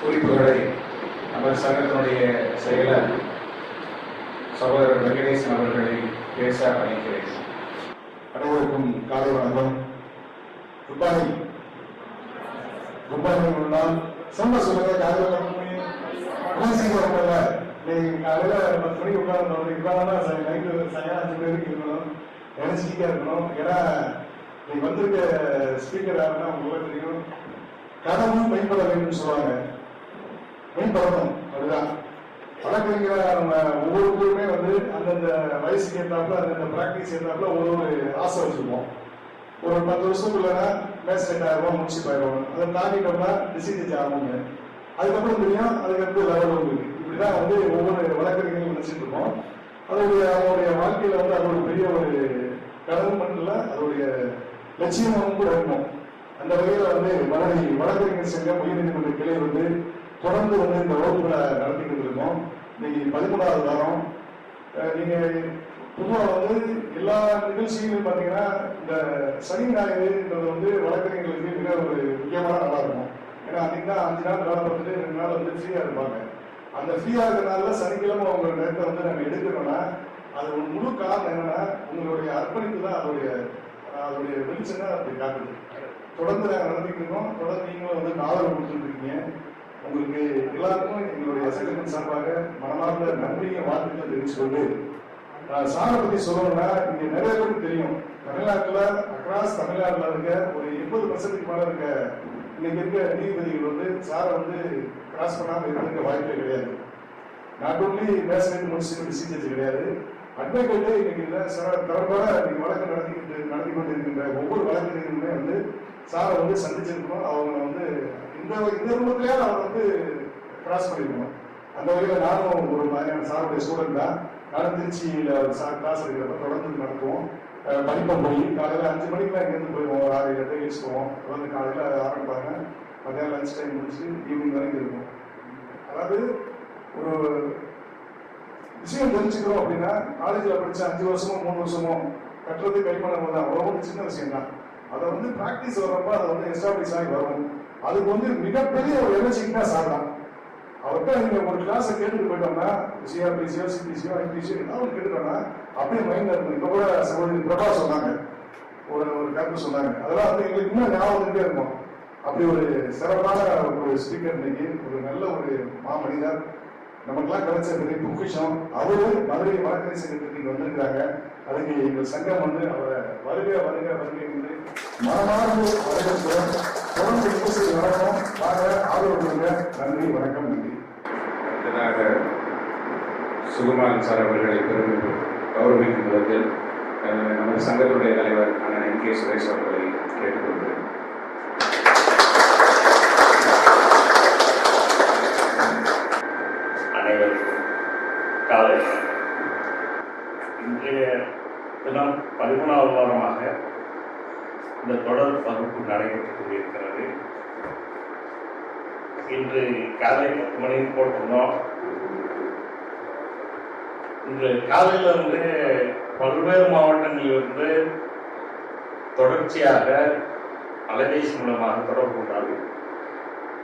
குறிப்புகளை நமது சங்கத்தினுடைய செயலர் சகோதரர் வெங்கடேசன் அவர்களை பேச அழைக்கிறேன். அனைவருக்கும் காலை வணக்கம். குப்பாணி முன்னாள் சொன்ன சொல்லுங்க. காலையில் வரல, நீங்க காலையில 10 மணிக்கு உட்காந்து இப்பதான் நைட்டு சாயங்காலம் 5 மணிக்கு இருக்கணும், எனர்ஜிட்டிக்கா இருக்கணும். ஏன்னா நீங்க வந்திருக்க ஸ்பீக்கர் யாருன்னா உங்களுக்கு தெரியும். கனவும் மென்பட வேண்டும் சொல்லுவாங்க, மென்படணும். அதுதான் வழக்கறிஞர் நம்ம ஒவ்வொருத்தருமே அந்தந்த வயசுக்கு ஏற்றாப்புல அந்தந்த பிராக்டிஸ் ஏற்றாப்புல ஒரு ஆசை வச்சுருப்போம். ஒரு 10 வருஷத்துக்குள்ளனா மேஸ்ட்ரேட் ஆயிரம் முடிச்சு போயிடுவோம். அதை தாண்டிட்டோம்னா டிசிஜி ஆகுங்க. அதுக்கப்புறம் தெரியும் அதுக்கப்புறம் லெவல் இருக்கு. இப்படிதான் ஒவ்வொரு வழக்கறிஞர்களும் நினைச்சிட்டு இருக்கோம். அவங்களுடைய வாழ்க்கையில அது ஒரு பெரிய ஒரு கனவு மட்டும் இல்லை, அதோடைய லட்சியமும் கூட இருக்கும். அந்த வகையில் மதுரை வழக்கறிஞர் சங்கம் உயர்நீதிமன்ற கிளை தொடர்ந்து இந்த வகுப்புகளை நடத்திக்கிட்டு இருக்கோம். இன்னைக்கு 13வது வாரம். நீங்க பொதுவாக எல்லா நிகழ்ச்சிகளும் பார்த்தீங்கன்னா இந்த சனி ஞாயிறுன்றது வழக்கறிஞர்களுக்கு மிக ஒரு முக்கியமான நாளாக இருக்கும். ஏன்னா அன்னைக்கு தான் 5 நாள் வேலை பார்த்துட்டு 2 நாள் ஃப்ரீயா இருப்பாங்க. அந்த ஃப்ரீயா இருக்கிறனால சனிக்கிழமை உங்க நேரத்தை நாங்கள் எடுக்கிறோம்னா அது ஒரு முழு காரணம் என்னன்னா உங்களுடைய அர்ப்பணிப்பு தான் அதோடைய வெளிச்சம் அப்படி காட்டுது. தொடர்ந்து நாங்கள் நடத்திட்டு இருக்கோம். தொடர்ந்து நீங்களும் ஆதரவு கொடுத்துட்டு இருக்கீங்க. உங்களுக்கு எல்லாருக்கும் எங்களுடைய சங்கத்தின் சார்பாக மனமார்ந்த நன்றியை வாழ்த்துக்களை தெரிவிச்சுக்கொண்டு சாரை பத்தி சொல்லணும்னா இங்க நிறைய பேருக்கு தெரியும். தமிழ்நாட்டில் அக்ராஸ் தமிழ்நாட்டில் இருக்க ஒரு 80% மேல இருக்க இன்னைக்கு இருக்க நீதிபதிகள் சாரை கிராஸ் பண்ணாமல் இருக்க வாய்ப்பே கிடையாது. நாட் ஓன்லி மேஸ்ட்ரேட் முனிசிபல் டிசிஜஸ் கிடையாது, அட்வொகேட்டே இன்னைக்கு இல்லை. தரப்போட இன்னைக்கு வழக்கு நடத்தி கொண்டு இருக்கின்ற ஒவ்வொரு வழக்கறிஞருமே சாரை சந்திச்சிருக்கணும். அவங்க இந்த ரூபத்திலேயே அவர் கிராஸ் பண்ணிருக்கணும். அந்த வகையில் நானும் ஒரு மாதிரியான சாருடைய ஸ்டூடெண்ட் தான். நானும் திருச்சியில் கிளாஸ் எடுக்கிறப்ப தொடர்ந்து நடத்துவோம். படிப்போம். போய் காலையில் 5 மணிக்கெல்லாம் இங்கேருந்து போயிடுவோம். ஒரு 6-7 பேசுவோம். தொடர்ந்து காலையில் ஆரம்பிப்பாங்க, மத்தியானம் லஞ்ச் டைம் முடிச்சு ஈவினிங் வரைக்கும் இருக்கும். அதாவது ஒரு விஷயம் தெரிஞ்சுக்கிறோம் அப்படின்னா காலேஜில் படித்த 5 வருஷமோ 3 வருஷமோ கட்டுறது கைப்பண்ண தான் அவ்வளோ சின்ன விஷயம் தான். அதை ப்ராக்டிஸ் வர்றப்ப அதை எஸ்டாப்ளிஷ் ஆகி வரும். அதுக்கு மிகப்பெரிய ஒரு எனர்ஜிக்கு தான் சாப்பிடலாம். அவர்கிட்ட நீங்க ஒரு கிளாஸை கேட்டுட்டு போயிட்டோம்னா சிஆர்பிசியோ சிபிசியோ ஐபிசியோ ஏதாவது கேட்டுட்டோம்னா அப்படியே மைண்ட்ல இருக்கும். இப்ப கூட சகோதரி பிரபா சொன்னாங்க, ஒரு கருத்து சொன்னாங்க. அதெல்லாம் எங்களுக்கு இன்னும் ஞாபகம் இருக்கும். அப்படி ஒரு சிறப்பான ஒரு ஸ்பீக்கர் இன்னைக்கு ஒரு நல்ல ஒரு மாமனிதர் நமக்கெல்லாம் கிடைச்ச பெரிய பொக்கிஷம். அவரு மதுரை வழக்கறிஞர் சங்கத்துக்கு இங்க வந்திருக்கிறாங்க. அதுக்கு எங்கள் சங்கம் அவரை வருக என்று மனமார்ந்து வரவேற்கிறோம். தொடர்ந்து நிகழ்ச்சி நடக்கும். வாங்க, ஆதரவு கொடுங்க. நன்றி, வணக்கம், நன்றி. அடுத்ததாக சுகுமாரன் சார் அவர்களை கௌரவிக்கும் விதத்தில் நமது சங்கத்தினுடைய தலைவர் அண்ணன் எம்.கே. சுரேஷ் அவர்களை கேட்டுக்கொள்கிறேன். அனைவருக்கும் காலை. இன்றைய தினம் 13வது வாரமாக இந்த தொடர் வகுப்பு நடைபெற்றுக் கொண்டிருக்கிறது. இன்று காலை 10 மணிக்கு போட்டிருந்தோம். இன்று காலையிலிருந்து பல்வேறு மாவட்டங்களிலிருந்து தொடர்ச்சியாக அலைபேசி மூலமாக தொடர்பு கொண்டார்கள்.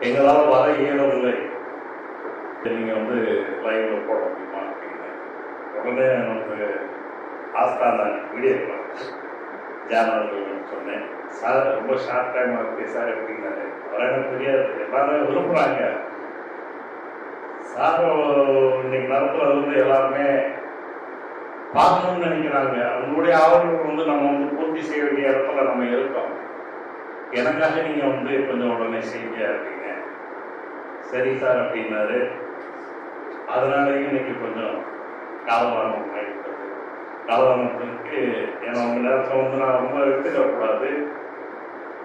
எங்களால் வர இயலவில்லை, நீங்கள் லைவ்ல போட முடியுமா அப்படின்னு. உடனே ஆஸ்தான வீடியோ ஜானவர்கள் சொன்னேன். சார் ரொம்ப ஷார்ட் டைம் ஆகுது சார் அப்படின்னாரு. எனக்கு தெரியாது, எல்லாரும் விரும்புகிறாங்க. சார் இன்னைக்கு நடத்துறது எல்லாருமே பார்க்கணும்னு நினைக்கிறாங்க. அவங்களுடைய ஆவல்கள் நம்ம பூர்த்தி செய்ய வேண்டிய இடத்துல நம்ம இருக்கோம். எனக்காக நீங்கள் கொஞ்சம் உடனே செய்யுங்க அப்படிங்க. சரி சார் அப்படின்னாரு. அதனாலேயும் இன்னைக்கு கொஞ்சம் காலவாரம் ஆகிடுறது. காலவாரத்துக்கு ஏன்னா அவங்க நேரத்தில் நான் ரொம்ப எடுத்துக்கக்கூடாது,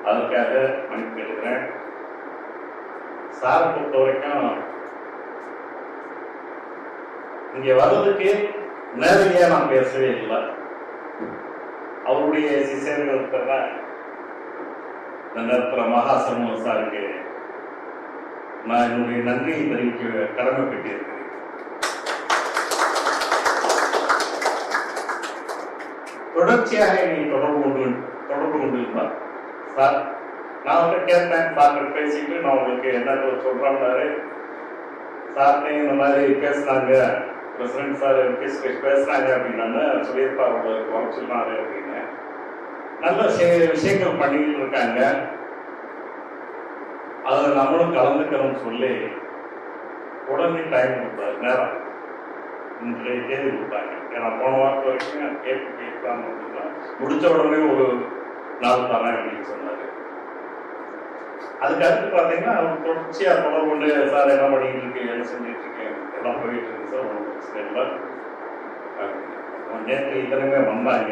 அதுக்காக மன்னிப்பு கேட்டுக்கிறேன். சாரை பொறுத்த வரைக்கும் இங்கே வர்றதுக்கு நேரடியாக நான் பேசவே இல்லை. அவருடைய சிஷியர்களுக்கு இந்த நேரத்தில் மகா சமூக சாருக்கு நான் என்னுடைய நன்றியை தெரிவிக்க கடமைப்பட்டிருக்கிறேன். தொடர்ச்சியாக என்னை தொடர்பு கொண்டிருந்தார். சார் நான் அவர்கிட்ட கேட்டேன், டாக்டர் பேசிட்டு நான் உங்களுக்கு என்ன சொல்கிறோம்னாரு. சார்னே இந்த மாதிரி பேசுனாங்க, பிரசிடென்ட் சார் பேசுகிறாங்க அப்படின்னாங்க, சொல்லியிருப்பார் உங்களுக்கு வர சொன்னாரு அப்படின்னு. நல்ல விஷயங்கள் பண்ணிக்கிட்டு இருக்காங்க, அதில் நம்மளும் கலந்துக்கிறோம்னு சொல்லி உடனே டைம் கொடுத்தாரு, நேரம் இன்றைய தேதி கொடுத்தாங்க. ஏன்னா போன வாரத்து வரைக்கும் கேட்கலாம் அப்படின்னா முடிச்ச உடனே ஒரு நாள் தரேன் அப்படின்னு சொன்னார். அதுக்கு அடுத்து பார்த்தீங்கன்னா அவர் தொடர்ச்சியாக தொடர்பு கொண்டு சார் என்ன பண்ணிட்டு இருக்கேன், என்ன செஞ்சுட்டு இருக்கேன், எல்லாம் போயிட்டு இருக்கு சார், ஒன்றும் பிரச்சனை இல்லை. நேற்று இத்தனையுமே வந்தாங்க,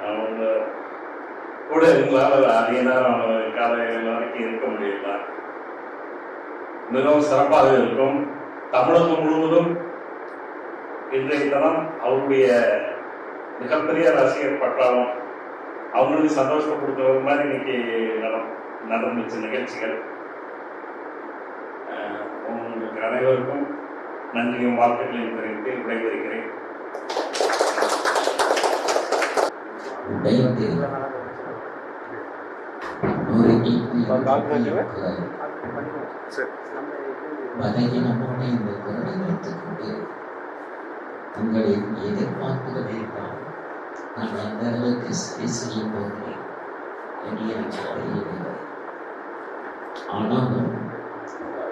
அவங்க கூட இருந்தாலும் அதிக நேரம் காலையில் வரைக்கும் இருக்க முடியல. மிகவும் சிறப்பாக இருக்கும். தமிழகம் முழுவதும் இன்றைய தினம் அவருடைய மிகப்பெரிய ரசிகர் பட்டாளம் அவங்களுக்கு சந்தோஷப்படுத்துற மாதிரி இன்னைக்கு நடந்துச்சு நிகழ்ச்சிகள். உங்களுக்கு அனைவருக்கும் நன்றியும் வாழ்த்துக்களையும் தெரிவித்து விடைபெறுகிறேன். பலகீனமான இந்த குரலை வைத்துக் கொண்டு உங்களின் எதிர்பார்ப்புகள் எல்லாம் நான் எந்த அளவுக்கு சரி செய்ய போகிறேன் என்று எனக்கு தெரியவில்லை. ஆனாலும்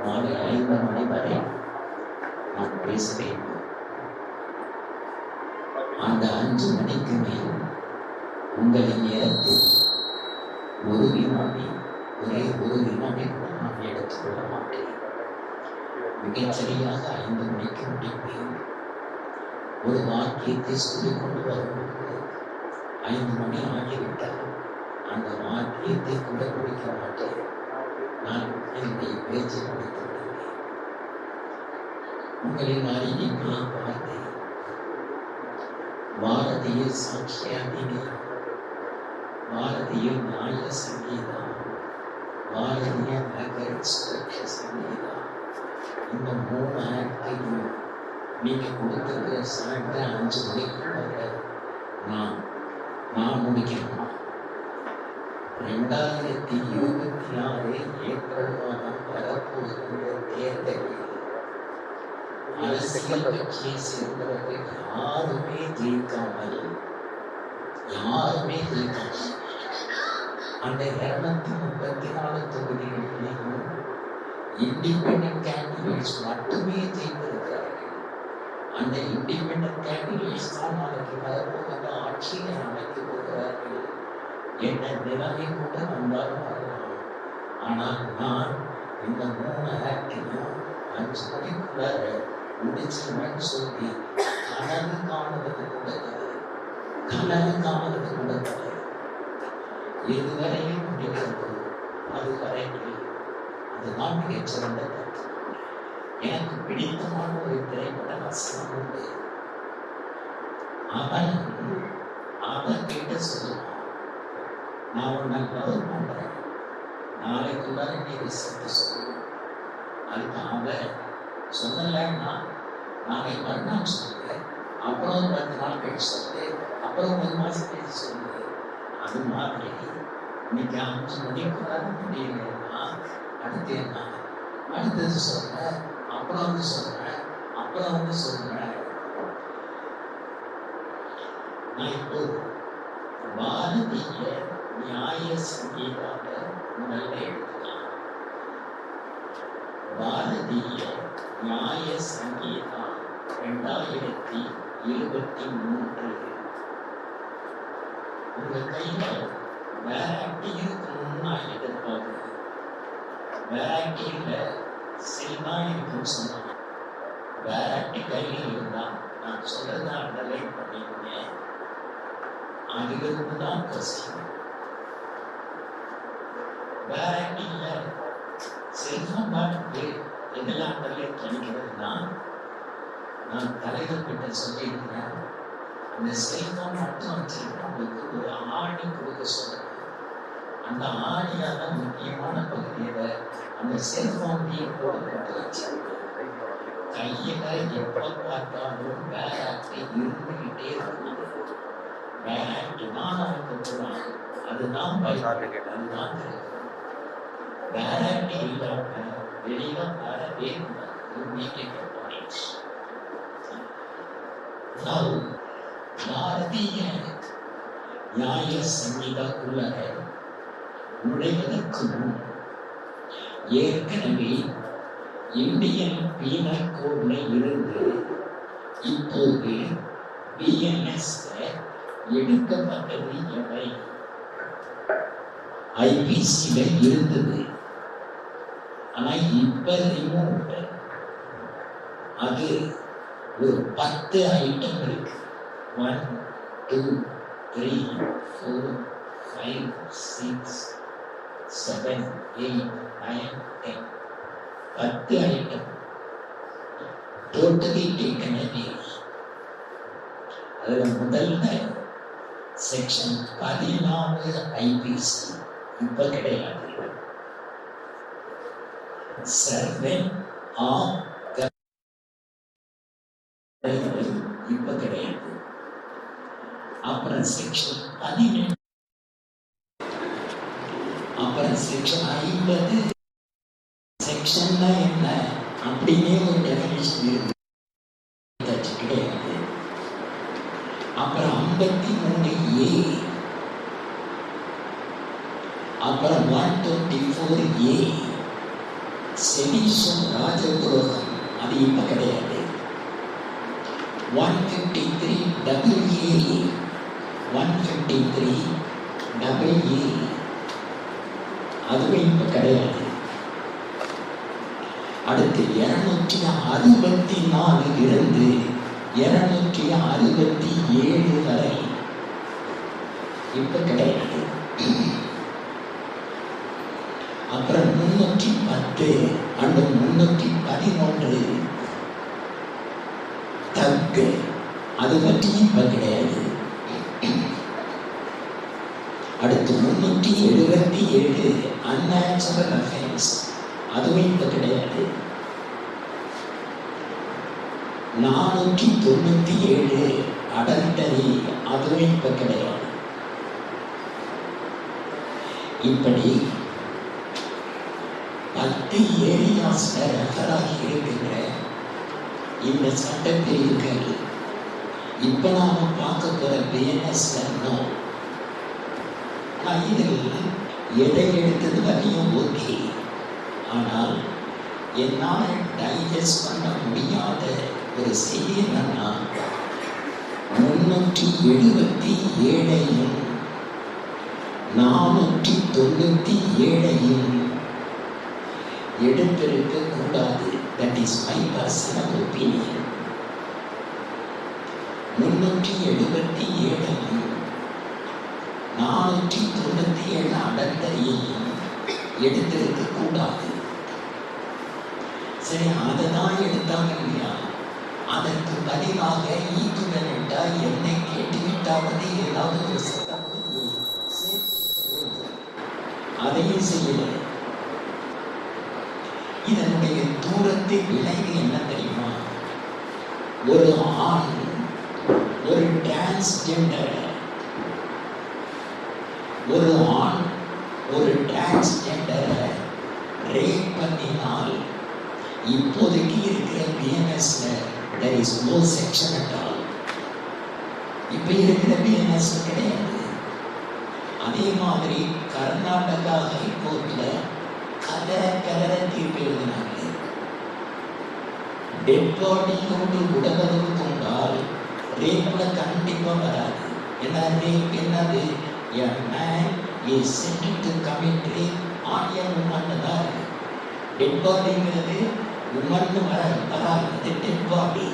மாலை 5 மணி வரை நான் பேச வேண்டும். அந்த 5 மணிக்கு மேல் உங்களின் நேரத்தில் ஒரு வினாடி, ஒரே ஒரு வினாடி கூட நான் எடுத்துக்கொள்ள மாட்டேன். மிகச்சரியாக 5 மணிக்கு முடிப்பேன். ஒரு வாக்கியத்தை சொல்லிக் கொண்டு வரும்போது 5 மணி ஆகிவிட்டால் அந்த வாக்கியத்தை கூட முடிக்க மாட்டேன். நான் என்னுடைய பேச்சை முடித்து விடுவேன். உங்களின் அறிவிப்பை பார்த்தேன். பாரதியில் சாட்சியாகினே, பாரதியில் நியாய சங்கீதா, பாரதிய நகர் சங்கீதா, இந்த 3 ஆக்டையும் நீங்க கொடுத்தது சாயந்தரம் 5 மணிக்கு நான் முடிக்கணும். 2026 ஏப்ரல் மாதம் வரப்போகிற தேர்தலில் அரசியல் கட்சியை சேர்ந்தவர்கள் யாருமே ஜெயிக்காமல் அந்த 234 தொகுதிகளிலேயும் இண்டிபெண்டன்ட் கேண்டிடேட்ஸ் மட்டுமே ஜெயித்திருக்கிறார்கள். அந்த இண்டிபெண்டன்ட் கேண்டிடேட்ஸ் தான் நாளைக்கு வரப்போகிற ஆட்சியை அமைக்கப் போகிறார்கள் என்ற நிலைமை கூட வந்தாலும் வரலாம். ஆனால் நான் இந்த 3 ஆக்டையும் 5 மணிக்குள்ளார முடிச்சுன்னு சொல்லி கனவு காணுவது கூட எதுவரையும் முடிக்கிறதோ அது வரையில் அதுதான் மிகச்சிறந்த கருத்து. எனக்கு பிடித்தமான ஒரு திரைப்பட வசனம் உண்டு. அவன் கிட்ட சொல்லுவான், நான் உன்னை லவ் பண்றேன், நாளைக்குள்ள நீ ரிசல்ட் சொல்லுவேன். அதுக்கு அவன் சொல்லலைன்னா நாளை மறுநாள் சொல்லுவேன், அப்புறம் 10 நாள் கழிச்சு சொல்லுவேன், அப்புறம் 1 மாசம் கழிச்சு சொல்லுவேன். அது மாதிரி இன்னைக்கு 5 மணிக்குள்ள முடியலன்னா அடுத்து என்ன, அடுத்தது சொல்றேன், அப்புறம் வந்து சொல்றேன். நான் இப்போ பாரதிய நியாய சங்கீதாக முதல்ல எடுத்துக்கலாம். பாரதிய நியாய சங்கீதா 2023. உங்க கையில வேராட்டி இருக்கணும்னு நான் எதிர்பார்க்கிறேன். வேராட்டியில செல்வா இருக்குன்னு சொன்னாங்க. வேராட்டி கையில் இருந்தா நான் சொல்றதை அண்டர்லைன் பண்ணிருந்தேன். அதிலிருந்து தான் கஷ்டம். வேராட்டியில செல்வம் பாட்டுக்கு எதெல்லாம் அண்டர்லைன் பண்ணிக்கிறதுனா, நான் தலைவர் கிட்ட சொல்லியிருக்கிறேன், அந்த செல்வம் மட்டும் வச்சுக்கிட்டு உங்களுக்கு ஒரு ஆணி கொடுக்க சொல்றேன். அந்த ஆணியால முக்கியமான பகுதியில அந்த செல்போன்லையே போட்டு வச்சிருக்கேன். கையில எப்ப பார்த்தாலும் வேராட்டி இருந்துகிட்டே இருக்கணும். வேராட்டி தான் அவங்க போடுவாங்க. அதுதான் அதுதான் வேரண்டி இல்லாம வெளியில வரவே கூடாது. பாரதிய நியாய சங்கீதக்குள்ள நுழைவதற்கு முன் ஏற்கனவே இந்தியன் பீனல் கோட்ல இருந்து இப்போது பிஎன்எஸ் எடுக்கப்பட்டது எவை? ஐபிசில இருந்தது, ஆனா இப்ப ரிமோட். அது ஒரு 10 ஐட்டம் இருக்கு. 1 2 3 4 5 6 7 8 9 10 10 ஐட்டம் டோட்டலி டேக்கன் அவே. அதுல முதல்ல செக்ஷன் 14 ஐபிசி இப்ப கிடையாது. சர்வென்ட் ஆஃப் இப்ப கிடையாது. அப்புறம் செக்ஷன் 18, அப்புறம் செக்ஷன் 50. செக்ஷன்னா என்ன அப்படின்னே ஒரு டெஃபினிஷன் இருக்கு, கிடையாது. அப்புறம் 53A, அப்புறம் 124A செடிஷன் ராஜதுரோகம், அது இப்ப கிடையாது. 153AA 153AA அதுவும் இப்ப கிடையாது. அடுத்து 264 இருந்து 267 வரை இப்ப கிடையாது. அப்புறம் 310 and 311 தக்கு, அது பற்றி இப்ப கிடையாது. அடுத்து 377 unnatural offense, அதுவும் இப்ப கிடையாது. 497 adultery, அதுவும் இப்ப கிடையாது. இப்படி 10 ஏரியாஸ்ல ரெஃபர் ஆகி இருக்கிற இந்த சட்டப்பிரிவுகள் இப்ப நாம பார்க்க போற பிஎன்எஸ்ல இதில் எதை எடுத்தது வரையும் ஓகே. ஆனால் என்னால் டைஜஸ்ட் பண்ண முடியாத ஒரு செய்தி என்னன்னா 377 497 எடுத்திருக்க கூடாது. That is my personal opinion. 377 497 அடர்த்தரையையும் எடுத்திருக்க கூடாது. சரி, அதை தான் எடுத்தாங்க இல்லையா? அதற்கு பதிலாக ஈக்குவலண்டா என்னை கேட்டுவிட்டாவது ஏதாவது ஒரு சட்டம் அதையும் செய்யல. இதனுடைய தூரத்தின் விளைவு என்ன தெரியுமா? ஒரு ஆண் ஒரு டிரான்ஸ்ஜெண்டர் ரேப் பண்ணினால் இப்போதைக்கு இருக்கிற பிஎன்எஸ்ல there is no section at all. இப்ப இருக்கிற பிஎன்எஸ் கிடையாது. அதே மாதிரி கர்நாடகா ஹைகோர்ட்ல கதற தீர்ப்பு எழுதினாங்க. டெட் பாடியோடு உடலுறவு கொண்டால் ரேப்ல கண்டிப்பா வராது. ஏன்னா ரேப் என்னது? A man is sentenced to commit rape on a woman தான் இருக்கு. டெட் பாடிங்கிறது உமன்னு வராது, டெட் பாடி.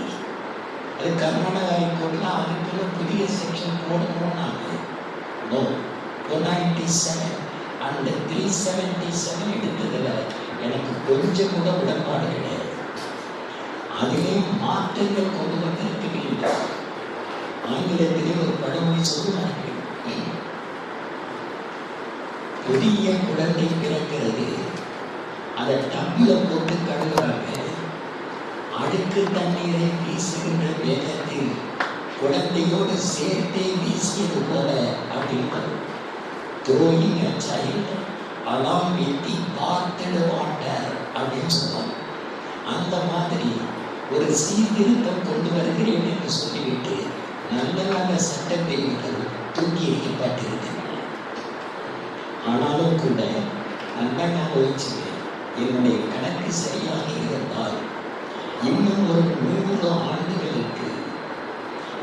அது கர்நாடகா ஹைகோர்ட்ல அதுக்குள்ள புதிய செக்ஷன் போடணும்னாங்க. 497 and 377 எடுத்ததுல எனக்கு கொஞ்சம் கூட உடன்பாடு கிடையாது. அதிலே மாற்றங்கள் கொண்டு வந்திருக்கிறீங்க. ஆங்கிலத்திலே ஒரு பழமொழி சொல்லுவார்கள், புதிய குழந்தை பிறக்கிறது, அதை டப்புல போட்டு கழுவுறாங்க, அழுக்கு தண்ணீரை வீசுகின்ற வேகத்தில் குழந்தையோடு சேர்த்தே வீசியது போல அப்படின்றது. throwing a child along with the bottled water அப்படின்னு சொல்லுவாங்க. அந்த மாதிரி ஒரு சீர்திருத்தம் கொண்டு வருகிறேன் என்று சொல்லிவிட்டு நல்ல நல்ல சட்டப்பிரிவுகள் தூக்கி எறியப்பட்டிருக்கின்றன. ஆனாலும் கூட நல்லா ஞாபகம் என்னுடைய கணக்கு சரியாக இருந்தால் இன்னும் ஒரு 100 ஆண்டுகளுக்கு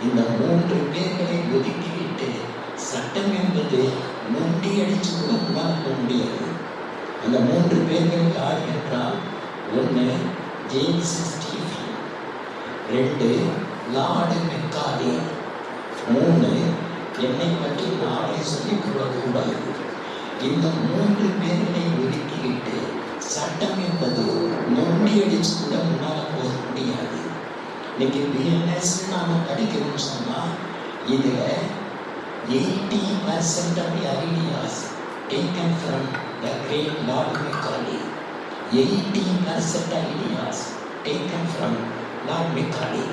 இந்த 3 பேர்களை ஒதுக்கிவிட்டு சட்டம் என்பது நொண்டி அடிச்சு கூட உண்டாக்க முடியாது. அந்த 3 பேர்கள் யார் என்றால், 1 ஜேம்ஸ் ஸ்டீஃபன், 2 லார்டு மெக்காலே, 3 என்னை பற்றி நானே சொல்லிக் கொள்ளக்கூடாது. இந்த 3 பேர்களை ஒதுக்கிவிட்டு சட்டம் என்பது நொண்டி அடிச்சு கூட முன்னால் போக முடியாது. இன்னைக்கு பிஎன்எஸ் நாம படிக்கணும்னு சொன்னா இதுல 80% of the ideas taken from the great Lord Macaulay. 80% ideas taken from Lord Macaulay.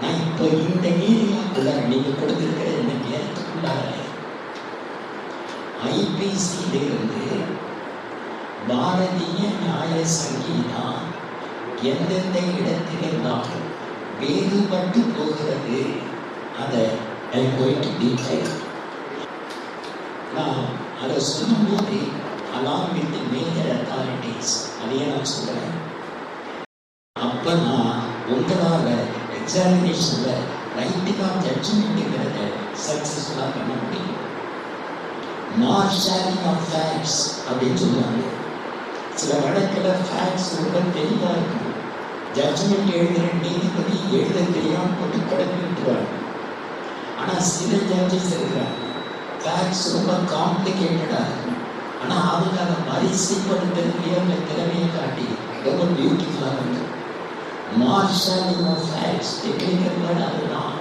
நான் இப்போ இந்த ஏரியாக்குள்ள நீங்க கொடுத்திருக்கிற இந்த நேரத்துக்குள்ளார ஐபிசியிலிருந்து பாரதிய நியாய சங்கீதா எந்தெந்த இடத்திலெல்லாம் வேறுபட்டு போகிறது அதை நான் அதை சொல்லும்போது along with the major authorities அதையே நான் சொல்றேன். அப்ப நான் உங்களால எக்ஸாமினேஷன்ல ரைட்டிங்கா ஜட்ஜ்மெண்ட்ங்கிறத சக்சஸ்ஃபுல்லா பண்ண முடியும். மார்ஷலிங் ஆஃப் ஃபேக்ட்ஸ் அப்படின்னு சொல்லுவாங்க. சில வழக்கில் ஃபேக்ட்ஸ் ரொம்ப தெளிவா இருக்கும். ஜட்ஜ்மெண்ட் எழுதுகிற நீதிபதி எழுத தெரியாம போட்டு குழப்பி விட்டுருவாங்க. ஆனால் சில ஜட்ஜஸ் இருக்கிறாங்க, ஃபேக்ட்ஸ் ரொம்ப காம்ப்ளிகேட்டடாக இருக்கும். ஆனால் அவங்க அதை வரிசைப்படுத்துறதுலேயே அந்த திறமையை காட்டி ரொம்ப பியூட்டிஃபுல்லாக இருக்கும். Marshalling of facts technical word அதுதான்.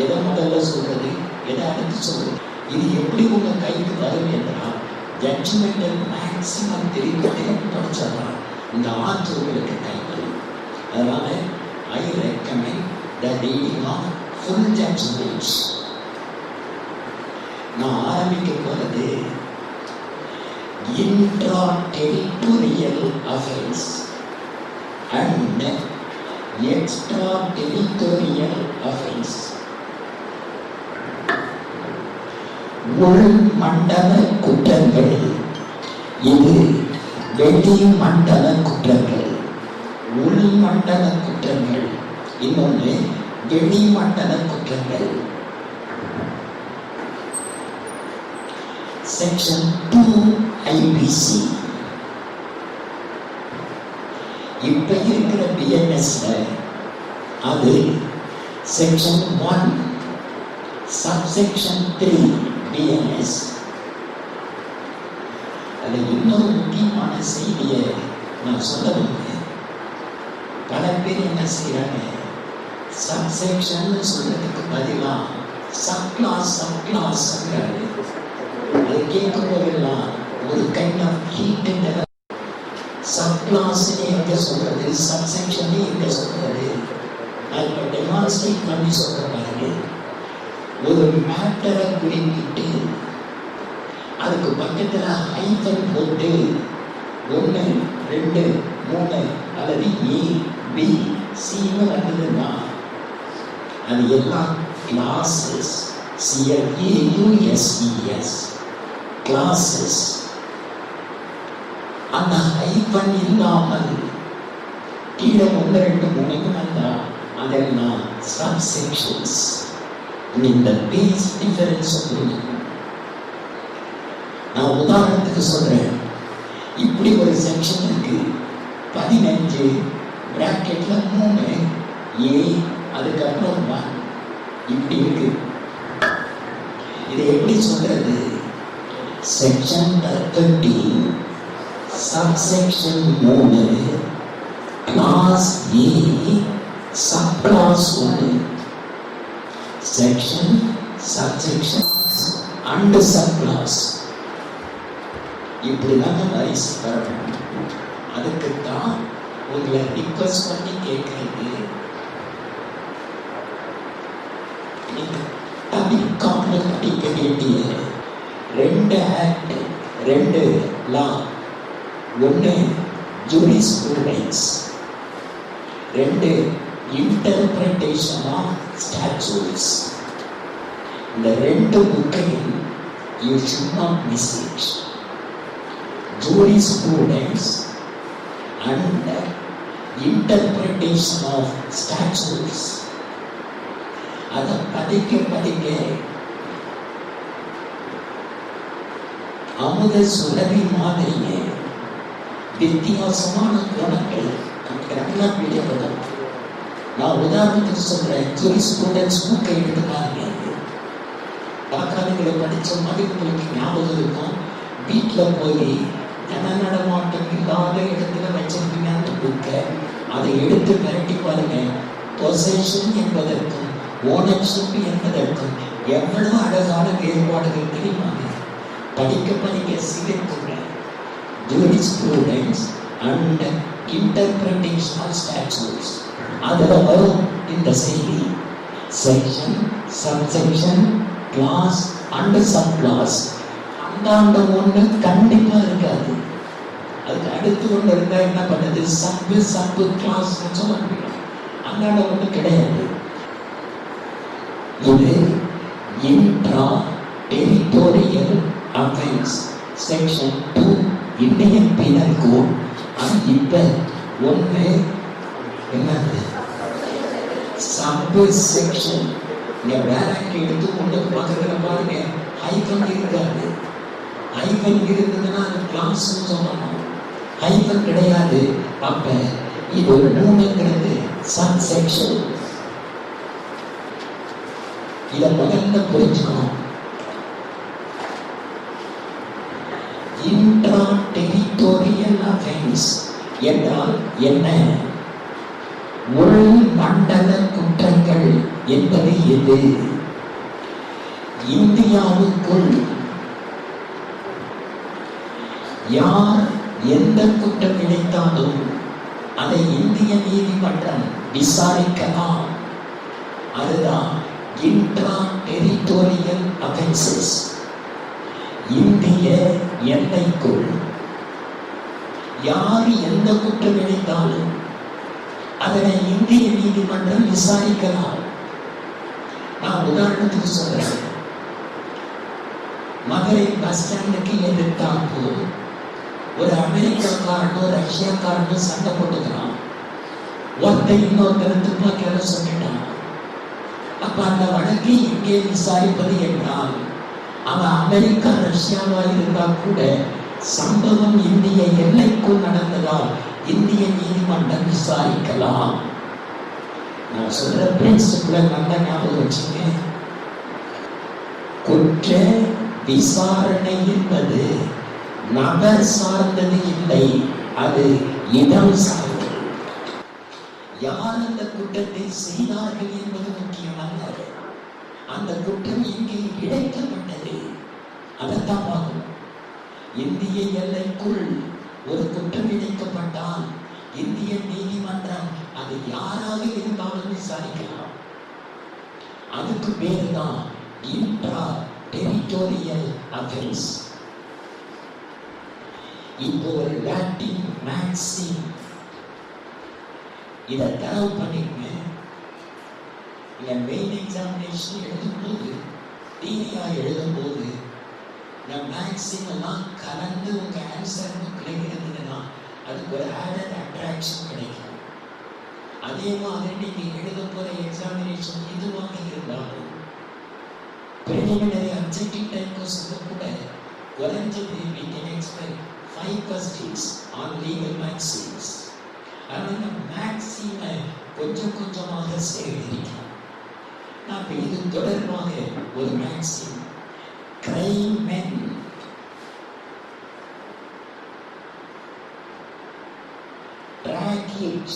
எதை முதல்ல சொல்றது, எதை அடுத்து சொல்றது, இது எப்படி உங்க கைக்கு வரும் என்றால் ஜட்ஜ்மெண்டை மேக்சிமம் தெரிந்து படிச்சாதான் இந்த ஆர்ட் உங்களுக்கு கை வரும். அதனால I recommend the reading of full judgments. நான் ஆரம்பிக்க போறது intra territorial affairs and extra territorial affairs. உள் மண்டல குற்றங்கள், இது வெளி மண்டல குற்றங்கள். உள் மண்டல குற்றங்கள், இன்னொன்று வெளி மண்டல குற்றங்கள். Section 2 IPC. இப்ப இருக்கிற பிஎன்எஸ்ல அது செக்ஷன் 1 சப்செக்ஷன் 3 பிஎன்எஸ். அது இன்னொரு முக்கியமான செய்தியை நான் சொல்ல விரும்புகிறேன். பல பேர் என்ன செய்யறாங்க, சப்செக்ஷன் சொல்றதுக்கு பதிலாக சப்கிளாஸ் சப்கிளாஸ்ங்கிறாரு. அது கேட்கும் போதெல்லாம் ஒரு கைண்ட் ஆஃப் ஹீட். சப்கிளாஸ் எங்க சொல்றது, சப்செக்ஷன் எங்க சொல்றது, நான் இப்போ டெமான்ஸ்ட்ரேட் பண்ணி சொல்ற பாருங்க. ஒரு மேட்டரை குறிப்பிட்டு அதுக்கு பக்கத்தில் ஹைஃபன் போட்டு 1, 2, 3 அல்லது ஏ பி சின்னு வந்ததுன்னா அது எல்லாம் கிளாஸஸ். CLAUSES classes. அந்த ஹைஃபன் இல்லாமல் கீழே 1, 2, 3 வந்தா அதெல்லாம் சப்செக்ஷன்ஸ். இந்த பேஸ் டிஃபரன்ஸ் புரியும். நான் உதாரணத்துக்கு சொல்றேன். இப்படி ஒரு செக்ஷன் இருக்கு, 15 பிராக்கெட்ல 3 ஏ அதுக்கப்புறம் 1 இப்படி இருக்கு. இதை எப்படி சொல்றது, section 13 subsection 3 class A sub clause 1 section, subsection and subclass. இப்படிதான் வரிசை வரணும். அதுக்குத்தான் உங்களை ரிக்வெஸ்ட் பண்ணி கேட்கறது, நீங்க தமிழ் காப்பில் படிக்க வேண்டிய 2 ஆக்ட், 2 லா. ஒன்று ஜூரிஸ்ப்ரூடென்ஸ், 2 இன்டர்பிரேஷன் ஆஃப் ஸ்டாட்யூட்ஸ். இந்த 2 புக்கையும் you should not miss it. Jurisprudence and interpretation of statutes. அதை படிக்க அமுத சுரபி மாதிரியே வித்தியாசமான கோணங்கள் நல்லா பிடிப்பதும். நான் உதாரணத்துக்கு சொல்றேன், ஜூரிஸ்ப்ரூடென்ஸ் புக்கை எடுத்து பாருங்க. வாக்காளர்களை படித்த மாதிரி உங்களுக்கு ஞாபகம் இருக்கும். வீட்டில் போய் ஜன நடமாட்டம் இல்லாத இடத்துல வச்சிருக்கீங்க அந்த புக்கை, அதை எடுத்து மிரட்டி பாருங்க. பொசேஷன் என்பதற்கும் ஓனர்ஷிப் என்பதற்கும் எவ்வளவு அழகான வேறுபாடுகள் தெரியுமாங்க. படிக்க சிரிக்குங்க. Jurisprudence and interpretation of statutes, அதில் வரும் இந்த செய்தி. Section, subsection, clause and sub clause. அந்தாண்ட ஒன்று கண்டிப்பா இருக்காது. அதுக்கு அடுத்து ஒன்று இருந்தா என்ன பண்ணுது? சப்பு கிளாஸ் சொல்ல முடியும். அந்தாண்ட ஒன்று கிடையாது. இது intra territorial offence section 2 Indian penal code. இப்ப ஒன்று என்னது? Sub section. வேலைக்கு எடுத்து கொண்டு பக்கத்துல பாருங்க, ஹைபன் இருக்காது. ஹைபன் இருந்ததுன்னா அது கிளாஸ் சொல்லணும். ஹைபன் கிடையாது. அப்ப இது ஒரு 3ங்கிறது சப் செக்ஷன். இதை முதல்ல புரிஞ்சுக்கணும். இன்ட்ரா டெரிட்டோரியல் அஃபென்ஸ் என்றால் என்ன? உள் மண்டல குற்றங்கள் என்பது எது? இந்தியாவுக்குள் யார் எந்த குற்றம் இழைத்தாலும் அதை இந்திய நீதிமன்றம் விசாரிக்கலாம். அதுதான் இன்ட்ரா டெரிட்டோரியல் அஃபென்சஸ். இந்திய எல்லைக்குள் யார் எந்த குற்றம் இழைத்தாலும் அதனை இந்திய நீதிமன்றம் விசாரிக்கலாம். நான் உதாரணத்துக்கு சொல்றேன். மதுரை பஸ் ஸ்டாண்டுக்கு எதிர்த்தாப்பு ஒரு அமெரிக்காக்காரனும் ரஷ்யாக்காரனும் சண்டை போட்டுக்கிறான். ஒருத்தன் இன்னொருத்தர் துப்பாக்கியால சொல்லிட்டான். அப்ப அந்த வழக்கை எங்கே விசாரிப்பது என்றால், அவன் அமெரிக்கா ரஷ்யாவா இருந்தா கூட சம்பவம் இந்திய எல்லைக்குள் நடந்ததால் இந்திய நீதிமன்றம் விசாரிக்கலாம். நான் சொல்ற பிரின்சிபிள நல்லா ஞாபகம் வச்சுங்க. குற்ற விசாரணை என்பது நபர் சார்ந்தது இல்லை, அது இடம் சார்ந்தது. யார் அந்த குற்றத்தை செய்தார்கள் என்பது முக்கியமல்ல, அந்த குற்றம் எங்கே இழைக்கப்பட்டது அதைத்தான் பார்க்கணும். இந்திய எல்லைக்குள் ஒரு குற்றம் இழைக்கப்பட்டால் இந்திய நீதிமன்றம் அது யாராக இருந்தாலும் விசாரிக்கலாம். அதுக்கு பேரு தான் இன்ட்ரா டெரிட்டோரியல் அஃபென்ஸ். இப்போ ஒரு லாட்டின் மேக்ஸிம், இதை தரவு பண்ணிருங்க. மெயின் எக்ஸாமினேஷன் எழுதும்போது, டிவியா எழுதும்போது மேக்ஸிம் எல்லாம் கலந்து உங்க ஆன்சர் புக்கில் இருந்ததுன்னா அதுக்கு ஒரு ஆடட் அட்ராக்ஷன் கிடைக்கும். அதே மாதிரி நீங்க எழுத போற எக்ஸாமினேஷன் எதுவாக இருந்தாலும் preliminary objective type question கூட குறைஞ்சது we can expect 5 questions on legal maxims. அதனால மேக்ஸிமை கொஞ்சம் கொஞ்சமாக சேகரிக்கணும். நான் இது தொடர்பாக ஒரு maxim, crime men track it,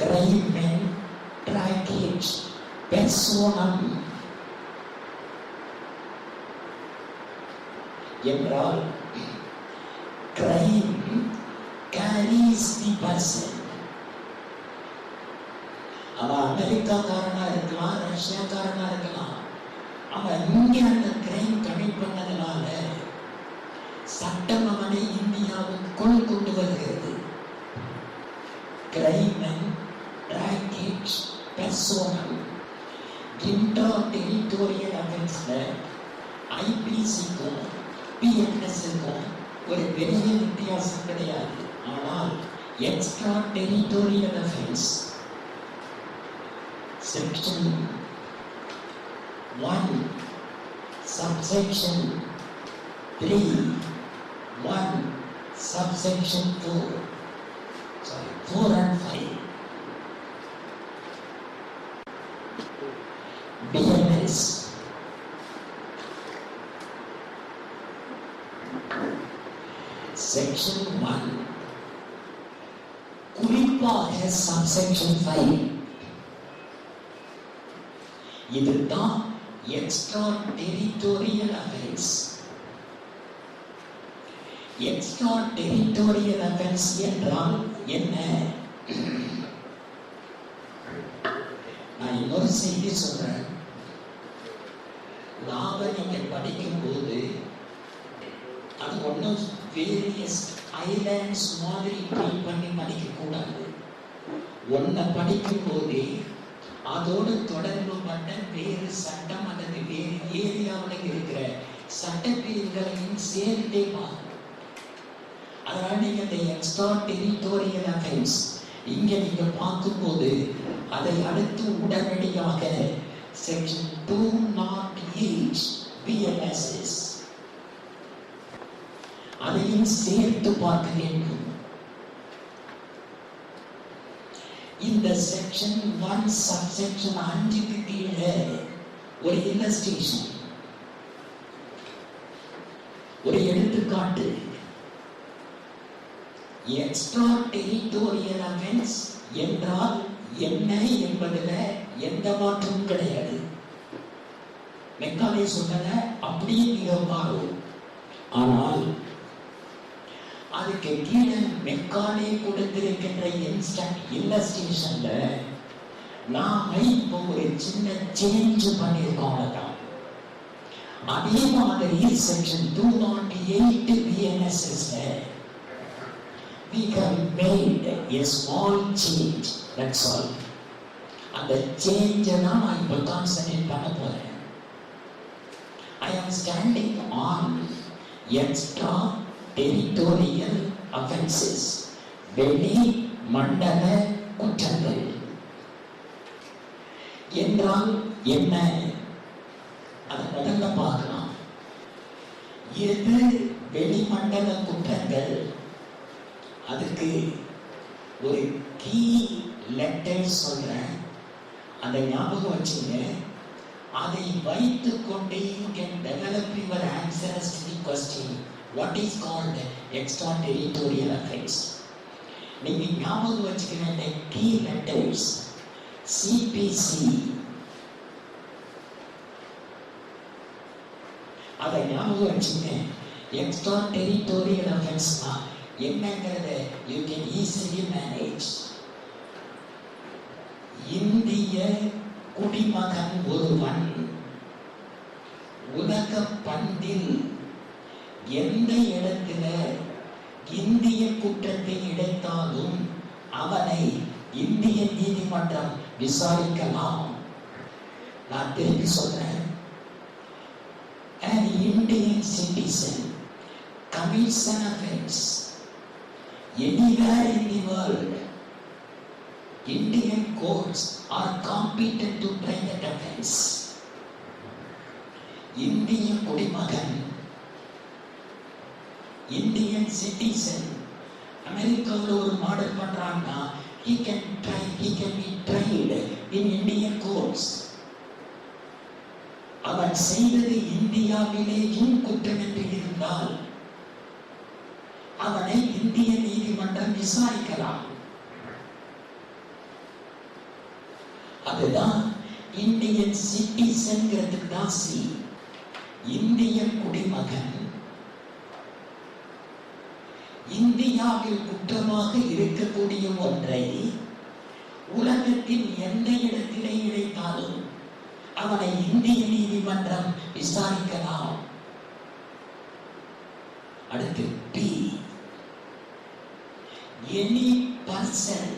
crime men track it personam என்றால் crime carries the person. அவன் அமெரிக்காக்காரனா இருக்கலாம், ரஷ்யாக்காரனா இருக்கலாம். அவன் இங்க அந்த கிரைம் கமிட் பண்ணதுனால சட்டம் அவனை இந்தியாவுக்குள் கொண்டு வருகிறது. Crime and bracket personal intra territorial அஃபென்ஸ்ல ஐபிசிக்கும் பிஎன்எஸ்க்கும் ஒரு பெரிய வித்தியாசம் கிடையாது. ஆனால் extra territorial offence section 1 subsection 3 1 subsection 4 and 5 BNS section 1 குறிப்பாக subsection 5 இதுதான் extra territorial offence. Extra territorial offence என்றால் என்ன? நான் இன்னொரு செய்தி சொல்றேன். லாவை நீங்க படிக்கும் போது அது ஒன்றும் வேரியஸ் ஐலாண்ட்ஸ் மாதிரி ட்ரீட் பண்ணி படிக்க கூடாது. ஒன்றை படிக்கும் போதே அதோடு தொடர்பு பட்ட வேறு சட்டம் அல்லது வேறு ஏரியாவில் இருக்கிற சட்டப்பிரிவுகளையும் சேர்த்தே பார்க்கணும். அதனால நீங்க இந்த எக்ஸ்ட்ரா டெரிட்டோரியல் அஃபென்ஸ் இங்க நீங்க பார்க்கும்போது அதை அடுத்து உடனடியாக செக்ஷன் 208 BNSS அதையும் சேர்த்து பார்க்க வேண்டும். இந்த செக்ஷன் 1 சப்செக்ஷன் 5க்கு கீழே ஒரு இல்லஸ்ட்ரேஷன், ஒரு எடுத்துக்காட்டு. எக்ஸ்ட்ரா டெரிட்டோரியல் அஃபென்ஸ் என்றால் என்ன என்பதுல எந்த மாற்றமும் கிடையாது. மெக்காலே சொன்னத அப்படியே நீங்க மாறும். ஆனால் அதுக்கு கீழே மெக்காலே கொடுத்திருக்கின்ற இல்லஸ்ட்ரேஷன்ல நாம இப்போ ஒரு சின்ன சேஞ்ச் பண்ணியிருக்கோம். அவ்வளவுதான். அதே மாதிரி section 208 BNSS we have made a small change, that's all. அந்த சேஞ்ச் தான் நான் இப்போ கான்சன்ட்ரேட் பண்ண போறேன். I am standing on extra territorial offenses, வெளி மண்டல குற்றங்கள் என்றால் என்ன? அதை முதல்ல பார்க்கலாம். எது வெளிமண்டல குற்றங்கள்? அதுக்கு ஒரு கீ லெட்டர் சொல்றேன், அதை ஞாபகம் வச்சுங்க. அதை வைத்துக் கொண்டே you can develop your answers to the question what is called extraterritorial offense. நீங்க ஞாபகம் வச்சுக்க வேண்டிய கீ லெட்டர்ஸ் CPC, அதை ஞாபகம் வச்சுங்க. எக்ஸ்ட்ரா டெரிட்டோரியல் அஃபென்ஸ்னா என்னங்கிறத you can easily manage. இந்திய குடிமகன் ஒருவன் உலக பந்தில் எந்த இடத்துல இந்திய குற்றத்தை இழைத்தாலும் அவனை இந்திய நீதிமன்றம் விசாரிக்கலாம். நான் திருப்பி சொல்றேன். An Indian citizen commits an offense anywhere in the world. Indian courts are competent to try that offense. இந்திய குடிமகன், இந்தியன் சிட்டிசன் அமெரிக்காவில் ஒரு மாடல் பண்றான்னா he can be tried in Indian courts. அவன் செய்தது இந்தியாவிலேயும் குற்றம் என்று இருந்தால் அவனை இந்திய நீதிமன்றம் விசாரிக்கலாம். அதுதான் இந்தியன் சிட்டிசன்ங்கிறதுக்கு தான் சி. இந்திய குடிமகன் இந்தியாவில் குற்றமாக இருக்கக்கூடிய ஒன்றை உலகத்தின் எந்த இடத்திலே இழைத்தாலும் அவனை இந்திய நீதிமன்றம் விசாரிக்கலாம். அடுத்து பி, எனி பர்சன்,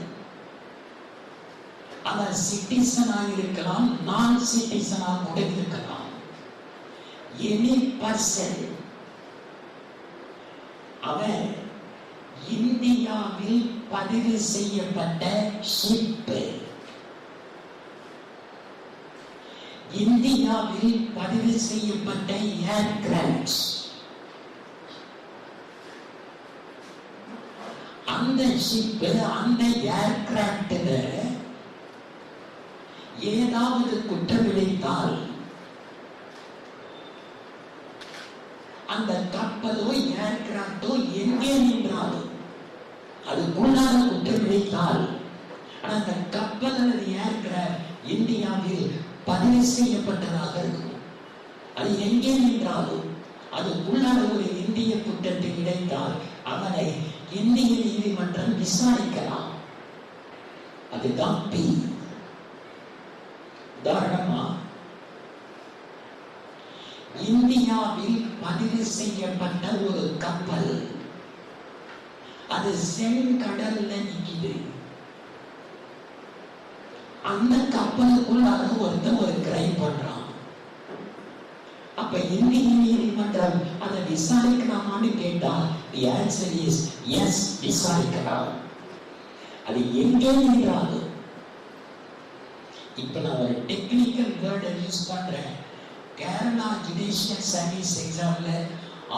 அவர் சிட்டிசனாக இருக்கலாம், நான் சிட்டிசனாக கூட இருக்கலாம். எனி பர்சன், அவர் இந்தியாவில் பதிவு செய்யப்பட்ட ஷிப், இந்தியாவில் பதிவு செய்யப்பட்ட ஏர்கிராப்ட், அந்த ஷிப் அந்த ஏர்கிராப்ட்ல ஏதாவது குற்றம் இழைத்தால் அந்த கப்பலோ ஏர்கிராப்டோ எங்கே நின்றாலும் அதுக்குள்ளான குற்றம் இழைத்தால் அந்த கப்பல் அல்லது ஏர்கிராப்ட் இந்தியாவில் பதிவு செய்யப்பட்டதாக இருக்கும். அது எங்கே நின்றாலும் அதுக்குள்ளான ஒரு இந்திய குற்றத்தை இழைத்தால் அவனை இந்திய நீதிமன்றம் விசாரிக்கலாம். அதுதான் பி. உதாரணமா, இந்தியாவில் பதிவு செய்யப்பட்ட ஒரு கப்பல் அது செங்கடல்ல நிக்குது. அந்த கப்பலுக்குள்ளாக ஒருத்தன் ஒரு கிரைம் பண்றான். அப்ப இந்திய நீதிமன்றம் அதை விசாரிக்கலாமான்னு கேட்டால் the answer is yes, விசாரிக்கலாம். அது எங்கே நின்றாலும். இப்ப நான் ஒரு டெக்னிக்கல் வேர்டை யூஸ் பண்றேன். கேரளா ஜுடிஷியல் சர்வீஸ் எக்ஸாம்ல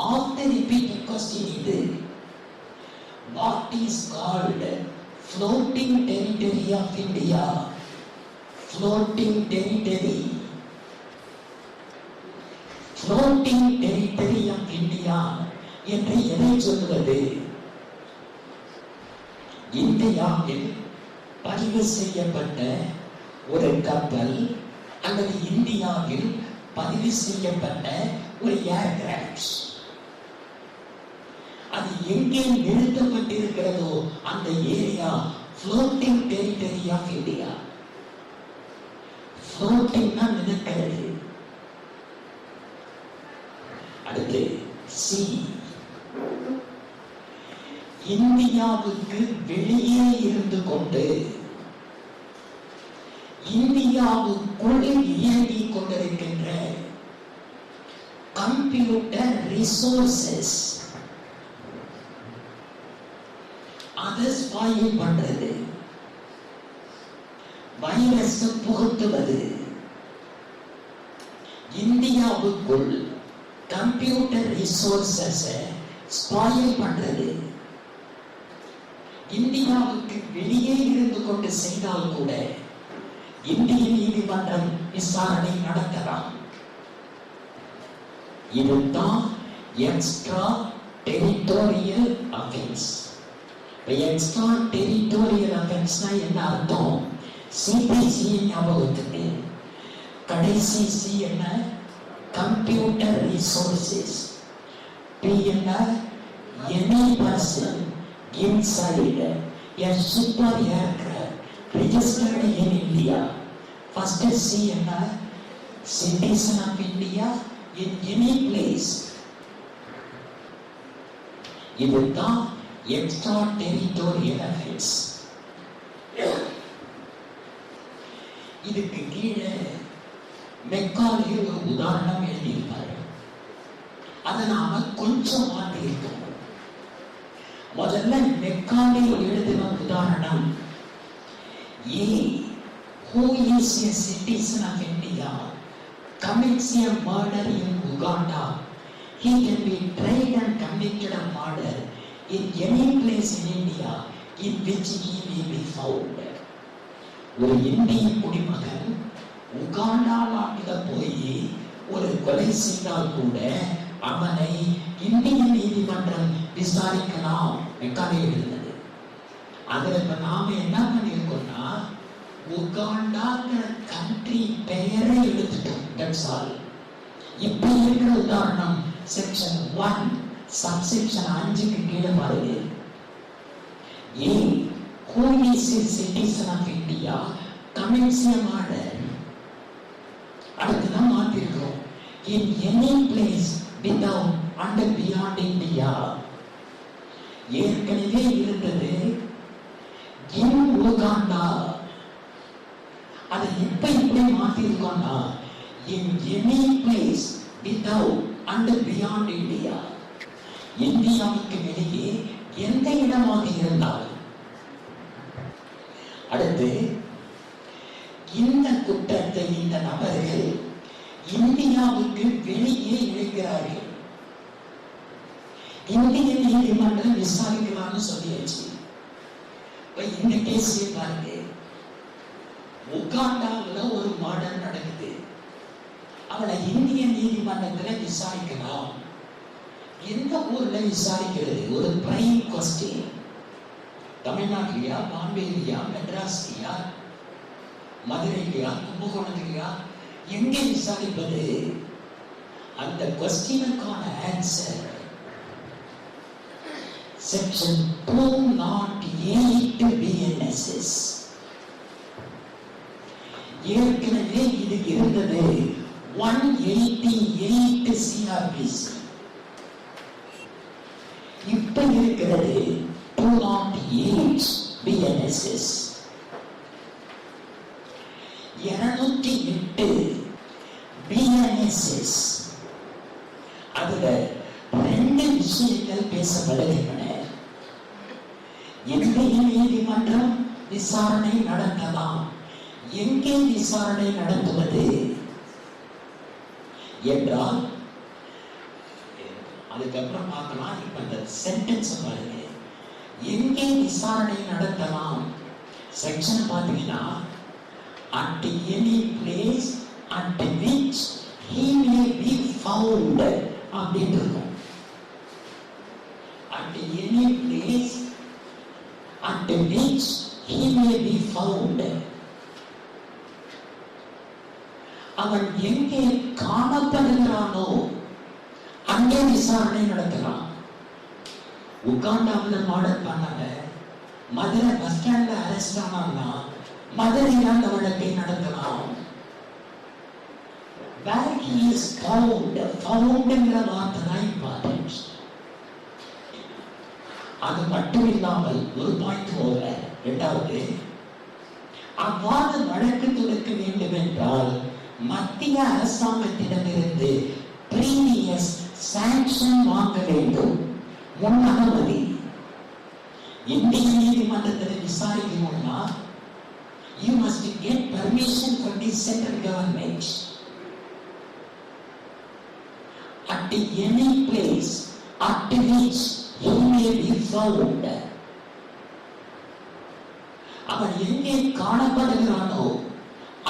ஆஃப்டர் ரிப்பீட்டட் கொஸ்டின் இது. What is called floating territory of India? Floating territory, floating territory of India என்று எதை சொல்வது? இந்தியாவில் பதிவு செய்யப்பட்ட ஒரு கப்பல் அல்லது இந்தியாவில் பதிவு செய்யப்பட்ட ஒரு ஏர்கிராப்ட் அது எங்கே நிறுத்தப்பட்டிருக்கிறதோ அந்த area floating territory of India. ஃப்ளோட்டிங்னா மிதக்கிறது. அடுத்து சி, இந்தியாவுக்கு வெளியே இருந்து கொண்டு இந்தியாவுக்குள் இயங்கிக் கொண்டிருக்கின்ற கம்ப்யூட்டர் ரிசோர்சஸ் அதை ஸ்பாயில் பண்றது, வைரஸ் புகுத்துவது. இந்தியாவுக்குள் கம்ப்யூட்டர் ரிசோர்சஸ் ஸ்பாயில் பண்றது. இந்தியாவுக்கு வெளியே இருந்து கொண்டு செய்தால் கூட இந்திய நீதிமன்றம் விசாரணை நடத்தலாம். இதுதான் extra territorial offence. Extra territorial அஃபென்ஸ்னா என்ன அர்த்தம்? சிபிசி ஞாபகத்துக்கு கடைசி சி என்ன? Computer resources. பி என்ன? Any person inside a super aircraft registered in India. First C என்ன? Citizen of India in any place. இதுதான் எக்ஸ்ட்ரா டெரிட்டோரியல் அஃபென்ஸ். இதுக்கு கீழே மெக்காலே ஒரு உதாரணம் எழுதியிருப்பாரு. அதை நாம கொஞ்சம் மாற்றியிருக்கோம். முதல்ல மெக்காலே எழுதின உதாரணம், A who is a citizen of India commits a murder in Uganda, he can be tried and convicted of murder in any place in India in which he may be found. ஒரு இந்திய குடிமகன் Uganda நாட்டில் போய் ஒரு கொலை செய்தால் கூட அவனை இந்திய நீதிமன்றம் விசாரிக்கலாம். மெக்காலே எழுதினது. அதுல இப்ப நாம என்ன பண்ணிருக்கோம்னா உகாண்டாங்கிற கண்ட்ரி பெயரை எடுத்துட்டோம். That's all. இப்ப இருக்கிற உதாரணம் செக்ஷன் 1 சப்செக்ஷன் 5க்கு கீழே பாருங்க. A who is a citizen of India commits a murder. அடுத்துதான் மாத்திருக்கிறோம். In any place without and beyond India. ஏற்கனவே இருந்தது in Uganda. அதை இப்ப இப்படி மாத்திருக்கோம்னா in any place without and beyond India. இந்தியாவுக்கு வெளியே எந்த இடமாக இருந்தாலும். அடுத்து இந்த குற்றத்தை இந்த நபர்கள் இந்தியாவுக்கு வெளியே இழைக்கிறார்கள். இந்திய நீதிமன்றம் விசாரிக்கலாம்னு சொல்லியாச்சு. இப்ப இந்த கேஸ் பாருங்க, உகாண்டாவில் ஒரு மர்டர் நடக்குது. அவளை இந்திய நீதிமன்றத்துல விசாரிக்கலாம். எந்த ஊர்ல விசாரிக்கிறது? ஒரு பிரைம் கொஸ்டின். தமிழ்நாட்டிலையா, பாம்பேலியா, மெட்ராஸ்லியா, மதுரையிலையா, கும்பகோணத்திலையா, எங்கே விசாரிப்பது? அந்த கொஸ்டினுக்கான ஆன்சர் செக்ஷன் 208 BNSS. ஏற்கனவே இது இருந்தது 188 CRPC. இப்ப இருக்கிறது 208 BNSS. 208 BNSS. அதுல ரெண்டு விஷயங்கள் பேசப்படுகின்றன. இந்திய நீதிமன்றம் விசாரணை நடத்தலாம். எங்கே விசாரணை நடத்துவது என்றால் அதுக்கப்புறம் பார்க்கலாம். இப்ப இந்த சென்டென்ஸ் பாருங்க, எங்கே விசாரணை நடத்தலாம். செக்ஷன் பார்த்தீங்கன்னா at any place at which he may be found அப்படின்னு இருக்கும். at any place at which he may be found. அவன் எங்கே காணப்படுகிறானோ அங்கே விசாரணை நடத்தலாம். உகாண்டாவில் மர்டர் பண்ணாங்க, மதுரை பஸ் ஸ்டாண்ட்ல அரெஸ்ட் ஆனாங்கன்னா மதுரையில் அந்த வழக்கை நடத்தலாம். Where he is found, foundங்கிற வார்த்தை தான் இம்பார்ட்டன்ட். அது மட்டும் இல்லாமல் ஒரு பாயிண்ட் போக, இரண்டாவது, அவ்வாறு வழக்கு தொடுக்க வேண்டும் என்றால் மத்திய அரசாங்கத்திடமிருந்து பிரீவியஸ் சாங்ஷன் வாங்க வேண்டும், முன் அனுமதி. இந்திய நீதிமன்றத்தில் விசாரிக்கணும்னா you must get permission from the central government. At any place at which he may be found. அவன் எங்கே காணப்படுகிறானோ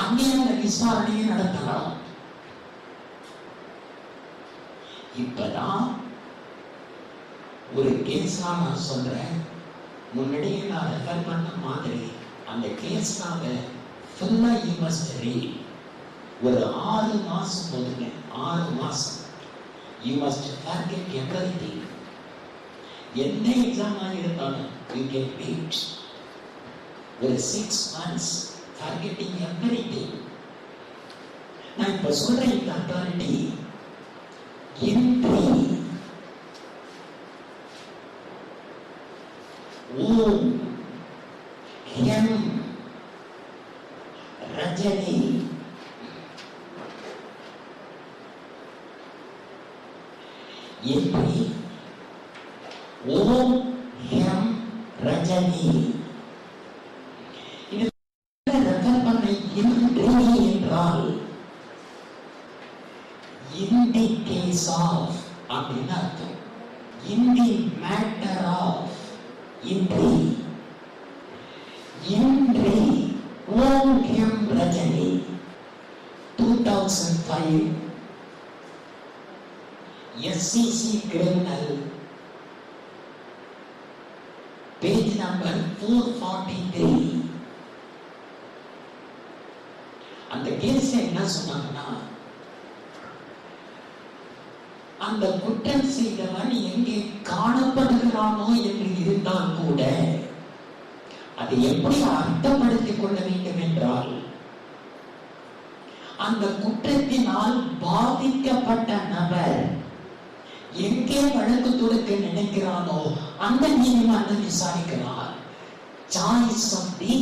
அங்கே அந்த விசாரணையை நடத்தலாம். இப்பதான் ஒரு கேஸா நான் சொல்றேன். முன்னாடியே நான் ரெஃபர் பண்ண மாதிரி அந்த கேஸாக ஃபுல்லா யூ மஸ்ட் ரீட். ஒரு 6 மாசம் போதுங்க, 6 மாசம். You must forget everything. எந்த எக்ஸாமா இருந்தாலும் யூ கேன் ரீட். ஒரு 6 months ஃபர்கெட்டிங் எவ்ரிதிங். நான் இப்ப சொல்ற இந்த அத்தாரிட்டி என்ட்ரி ஓம் எம் ரஜினி எப்படி ஓம் எம் ரஜினி இது ரெஃபர் பண்ண என்ட்ரி என்றால் in the case of அப்படின்னு அர்த்தம். in the matter of entry. entry Om M Rajini 2005 SCC criminal page number 443. அந்த கேஸ் என்ன சொன்னாங்கன்னா, அந்த குற்றம் செய்தவன் எங்கே காணப்படுகிறானோ என்று இருந்தால் கூட அது அதை எப்படி அர்த்தப்படுத்திக் கொள்ள வேண்டும் என்றால், அந்த குற்றத்தினால் பாதிக்கப்பட்ட நபர் எங்கே வழக்கு தொடுக்க நினைக்கிறானோ அந்த நீதிமன்றம் விசாரிக்கிறார். Choice of the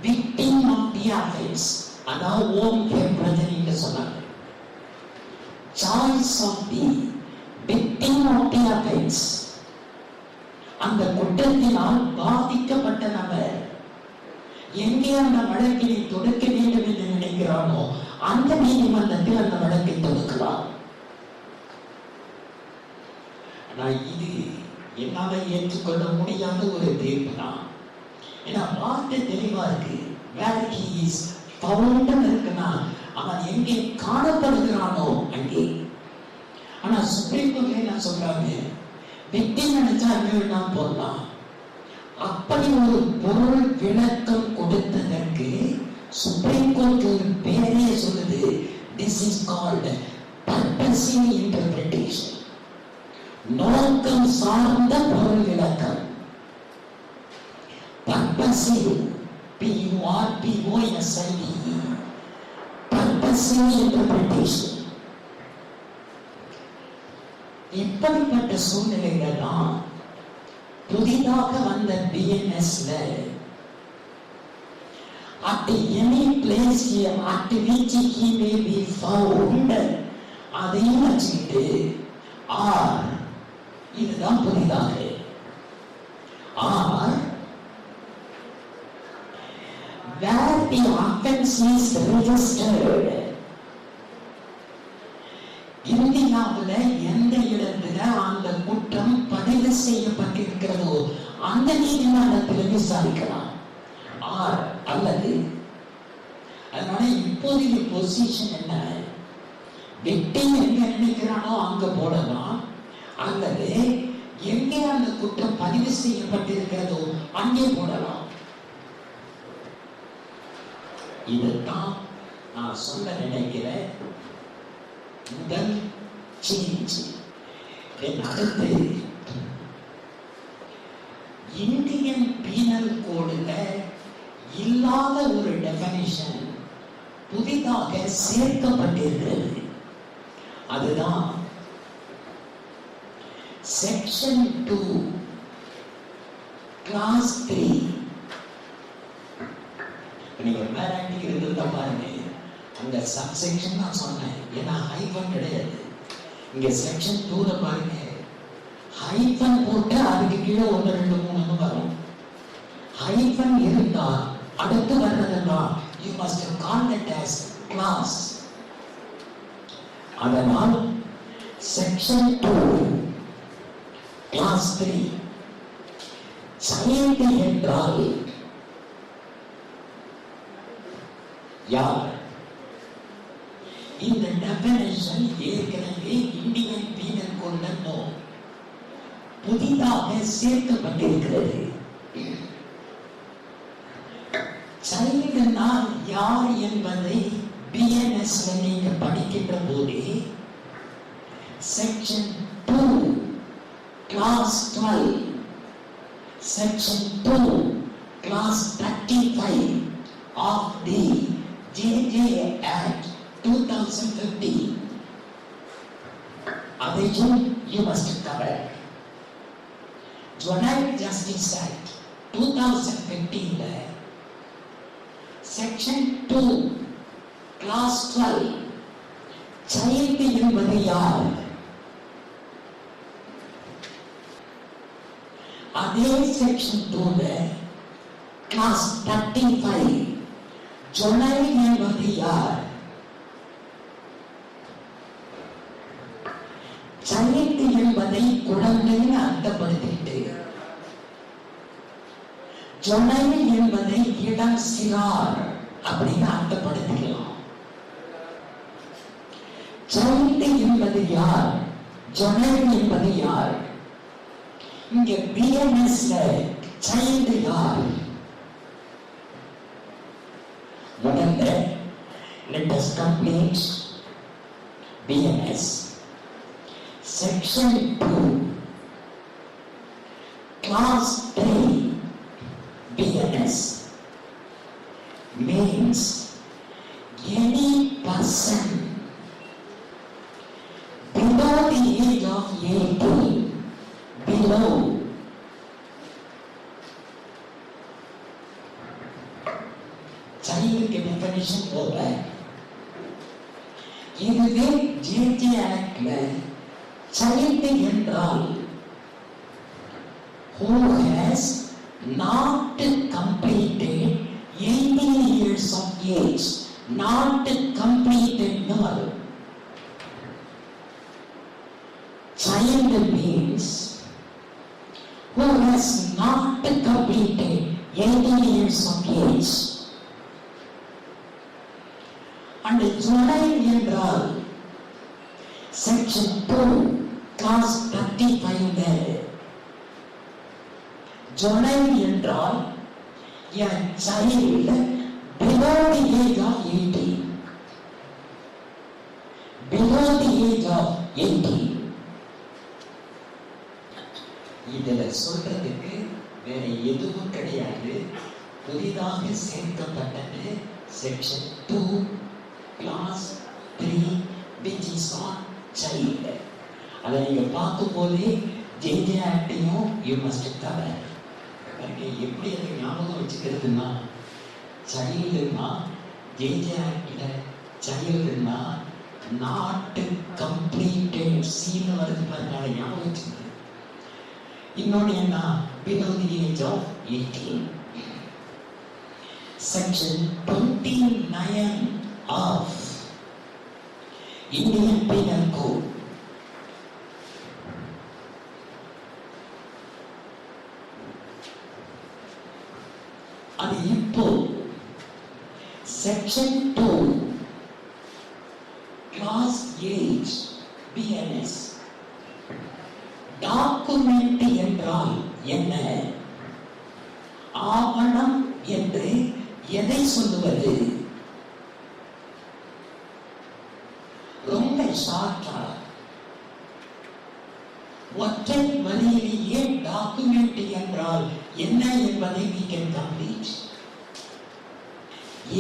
victim of the offence, அதாவது ஓம் பிரஜன் என்று சொன்னாங்க. Choice of the victim of the offence, அந்த குற்றத்தினால் பாதிக்கப்பட்ட நபர் எங்கே அந்த வழக்கினை தொடுக்க வேண்டும் என்று நினைக்கிறானோ அந்த நீதிமன்றத்தில் அந்த வழக்கை தொடுக்கலாம். ஆனா இது என்னால ஏற்றுக்கொள்ள முடியாத ஒரு தீர்ப்பு தான். ஏன்னா வார்த்தை தெளிவா இருக்கு. where he is found இருக்குன்னா அவன் எங்கே காணப்படுகிறானோ அங்கே. ஆனா சுப்ரீம் கோர்ட்ல என்ன சொல்றாங்க, விக்டிம் நினைச்சா அங்கே வேணா போடலாம். அப்படி ஒரு பொருள் விளக்கம் கொடுத்ததற்கு சுப்ரீம் கோர்ட் ஒரு பேரே சொல்லுது. This is called purposive interpretation, நோக்கம் சார்ந்த பொருள் விளக்கம். Purposive, PURPOSIVE, purposive interpretation. இப்படிப்பட்ட சூழ்நிலைகள் தான் புதிதாக வந்த BNSல at any place at which he may be found, அதையும் வச்சுக்கிட்டு ஆர், இதுதான் புதிதாக. Or where the offense is registered, இந்தியாவில் எந்த இடத்துல அந்த குற்றம் பதிவு செய்யப்பட்டிருக்கிறதோ அந்த நீதிமன்றத்தில் விசாரிக்கலாம். ஆர் அல்லது, அதனால இப்போதைய பொசிஷன் என்ன, விக்டிம் எங்க நினைக்கிறானோ அங்க போடலாம், அல்லது எங்கே அந்த குற்றம் பதிவு செய்யப்பட்டிருக்கிறதோ அங்கே போடலாம். இதுதான் நான் சொல்ல நினைக்கிற முதல் சேஞ்ச். அடுத்து இந்தியன் பீனல் கோடுல இல்லாத ஒரு டெஃபினிஷன் புதிதாக சேர்க்கப்பட்டிருக்கிறது. அதுதான் செக்ஷன் 2 கிளாஸ் 3. நீங்க மேராட்டிக் இருந்தா பாருங்க, அந்த சப்செக்ஷன் நான் சொன்னேன், ஏன்னா ஹைபன் கிடையாது. இங்க செக்ஷன் 2ல பாருங்க, ஹைபன் போட்டு அதுக்கு கீழே 1 2 3 வரும். ஹைபன் இருந்தா அடுத்து வர்றதெல்லாம் you must call it as class. அதனால் செக்ஷன் 2 கிளாஸ் 3 சைல்டு என்றால் யார்? இந்த டெஃபினிஷன் ஏற்கனவே இந்தியன் பீனல் கோட்ல புதிதாக சேர்க்கப்பட்டிருக்கிறது. சைல்டுனா யார் என்பதை BNSல நீங்க படிக்கின்ற போது section 2 clause 12, section 2 clause 35 of the JJ Act 2015, அதையும் you must cover. Juvenile Justice Act 2015ல செக்ஷன் 2 கிளாஸ் 12 சைல்டு என்பது யார்? அதே செக்ஷன் 2ல கிளாஸ் 35 ஜுவனைல் என்பது யார்? சைல்டு என்பதை குழந்தைன்னு அர்த்தப்படுத்திட்டு ஜுவனைல் என்பதை இளம் சிறார் அப்படின்னு அர்த்தப்படுத்திக்கலாம். சைல்டு என்பது யார்? ஜுவனைல் என்பது யார்? இங்க BNSல சைல்டு யார்? முதல்ல let us complete BNS section 2 class 3 BNS means any person below the age of 18, below child definition over. இதுவே JJ Actல child என்றால் who has not completed 18 years of age, not completed null. Child means who has not completed 18 years of age. And juvenile என்றால் section 2 class 35 juvenile என்றால் a child below the age of 18, below the age of 18. இதுல சொல்றதுக்கு வேற எதுவும் கிடையாது. புதிதாக சேர்க்கப்பட்டது section 2 class 3 which is on child. அதை நீங்க பார்க்கும்போது JJ ஆக்டையும் you must cover. எப்படி அதை ஞாபகம் வச்சுக்கிறதுனா சைல்டுனா JJ ஆக்ட்ல சைல்டுனா நாட் கம்ப்ளீட்டட் சீன் வருது பாருங்க, அதை ஞாபகம் வச்சுக்கிறது. இன்னொன்று என்ன, below the age of 18. Section 29 of Indian Penal Code. அது இப்போ செக்ஷன் 2 கிளாஸ் ஏஜ் BNS. டாக்குமெண்ட் என்றால் என்ன, ஆவணம் என்று எதை சொல்லுவது? ரொம்ப ஷார்ட்டா ஒற்றை வரியிலேயே டாக்குமெண்ட் என்றால் என்ன என்பதை we can complete.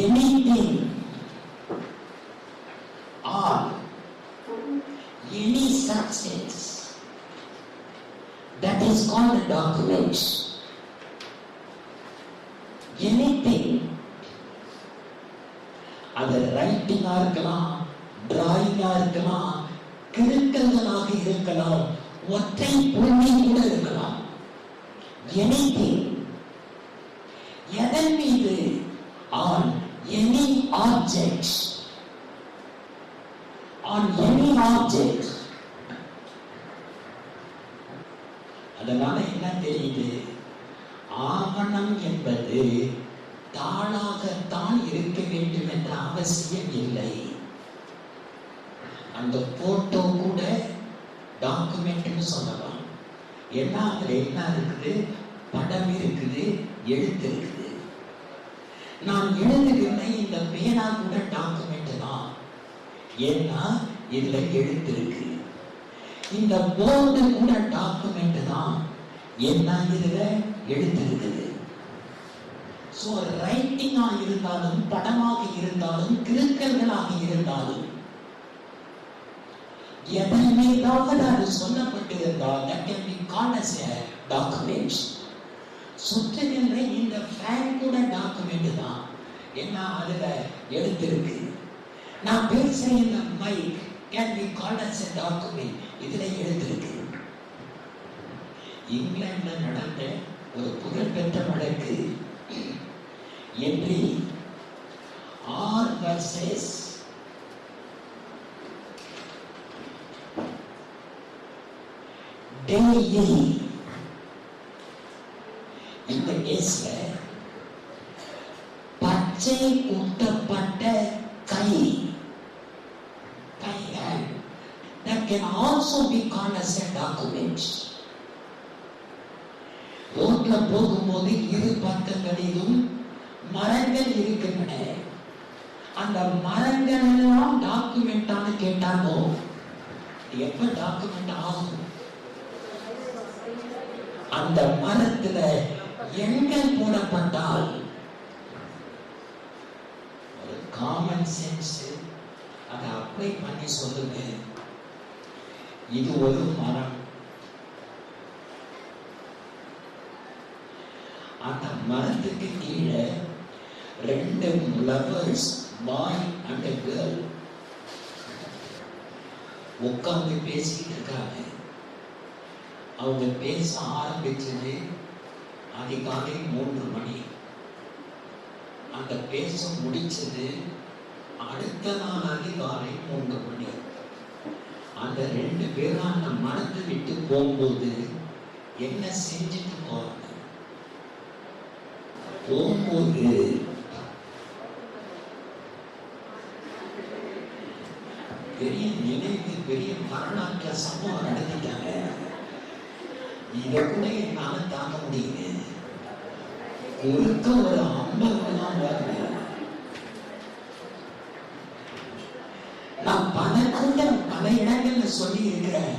Anything or any substance that is called a document. Anything, அது ரைட்டிங்கா இருக்கலாம், டிராயிங்கா இருக்கலாம், கிறுக்கல்களாக இருக்கலாம், ஒற்றை புள்ளி கூட இருக்கலாம். Anything, எதன் மீது, on any object, on any object. அதனால என்ன தெரியுது, ஆவணம் என்பது தானாகத்தான் இருக்க வேண்டும் என்ற அவசியம் இல்லை. அந்த போட்டோ கூட டாக்குமெண்ட்னு சொல்லலாம். ஏன்னா அதுல என்ன இருக்குது, படம் இருக்குது, எழுத்து இருக்குது. நான் எழுதுகின்ற இந்த பேனா கூட டாக்குமெண்ட் தான், ஏன்னா இதுல எழுத்து இருக்கு. இந்த போர்டு கூட டாக்குமெண்ட் தான், ஏன்னா இதுல எழுத்து இருக்குது. சோ ரைட்டிங்கா இருந்தாலும், படமாக இருந்தாலும், கிறுக்கல்களாக இருந்தாலும், எதன் மீதாவது அது சொல்லப்பட்டிருந்தால் that can be called as a document. சுற்றுகின்ற இந்த ஃபேன் கூட டாக்குமெண்ட் தான், ஏன்னா அதுல எழுத்து இருக்கு. நான் பேசுற இந்த mic can be called as a document, இதுல எழுத்து இருக்கு. இங்கிலாந்துல நடந்த ஒரு புகழ்பெற்ற வழக்கு, என்றி R versus டெல்லி. இந்த கேஸ்ல பச்சை குத்தப்பட்ட கை, that can also be called as a document. ரோட்ல போகும்போது இரு பக்கங்களிலும் மரங்கள் இருக்கின்றன. அந்த மரங்கள் எல்லாம் டாக்குமெண்டான கேட்டாங்க. எப்ப டாக்குமெண்ட் ஆகும்? அந்த மரத்துல எண்கள் போடப்பட்டால் காமன் சென்ஸ் அதை அப்ளை பண்ணி சொல்லுங்க. இது ஒரு மரம். அந்த மரத்துக்கு கீழே 2 லவர்ஸ், பாய் அண்ட் கேர்ள், உட்கார்ந்து பேசிட்டு இருக்காங்க. அவங்க பேச ஆரம்பிச்சது அதிகாலை 3 மணி. அந்த பேச முடிச்சது அடுத்த நாள் அதிகாலை 3 மணி. அந்த 2 பேரும் அந்த மரத்தை விட்டு போகும்போது என்ன செஞ்சுட்டு போறாங்க? போகும்போது பெரிய நினைவு, பெரிய வரலாற்று சம்பவம் நடத்திட்டாங்க. இதை கூட என்னால தாங்க முடியுது. குறுக்க ஒரு 50 தான் வருது. நான் பல இடங்கள்ல சொல்லி இருக்கிறேன்,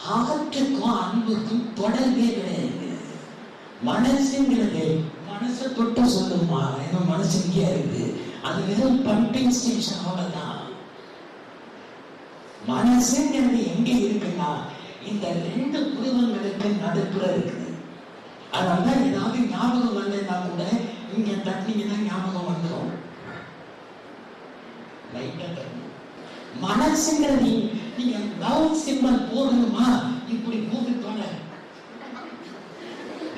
ஹார்ட்டுக்கும் அன்புக்கும் தொடர்பே கிடையாது. மனசுங்கிறது மனசை தொட்டு சொல்லுமா, எங்க மனசு இங்கே இருக்கு, அது வெறும் பம்பிங் ஸ்டேஷன் அவ்வளவுதான். மனசுங்கிறது எங்க இருக்குன்னா இந்த 2 புருவங்களுக்கு நடுப்புற இருக்குது. அதனால ஏதாவது ஞாபகம் வரலன்னா கூட இங்க தட்டினீங்கன்னா ஞாபகம் வந்துடும். மனசுங்கிறது நீங்க லவ் சிம்பல் போடணுமா, இப்படி போட்டு தொட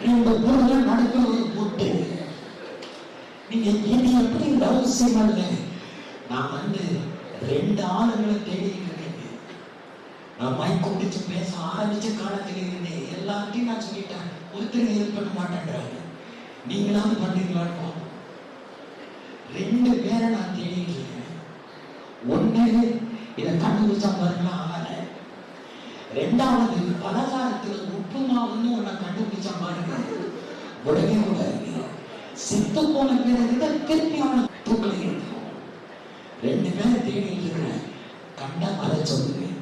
2 பொருள் நடுப்புற ஒரு போட்டு நீங்க இது எப்படி லவ் சிம்பல்? நான் 2 ஆளுங்களை தேடிட்டு இருக்கேன். நான் மைக் குடிச்சு பேச ஆரம்பிச்ச காலத்துல இருந்தே எல்லாத்தையும் நான் சொல்லிட்டேன். ஒருத்தர் ஹெல்ப் பண்ண மாட்டேன்றாங்க. நீங்களாவது பண்றீங்களான்னு 2 பேரை நான் தேடிட்டு இருக்கேன். ஒண்ணு இதை கண்டுபிடிச்சா பாருங்களா ஆகல. 2வது பலகாரத்துல உப்பு மாவுன்னு ஒன்ன கண்டுபிடிச்சா பாருங்க, உடனே கூடாது. செத்து போன பிறகு திருப்பி அவனை தூக்கல இருக்கும். 2 பேரை தேடிட்டு இருக்கிறேன். கண்ட மலை சொல்லுவேன்.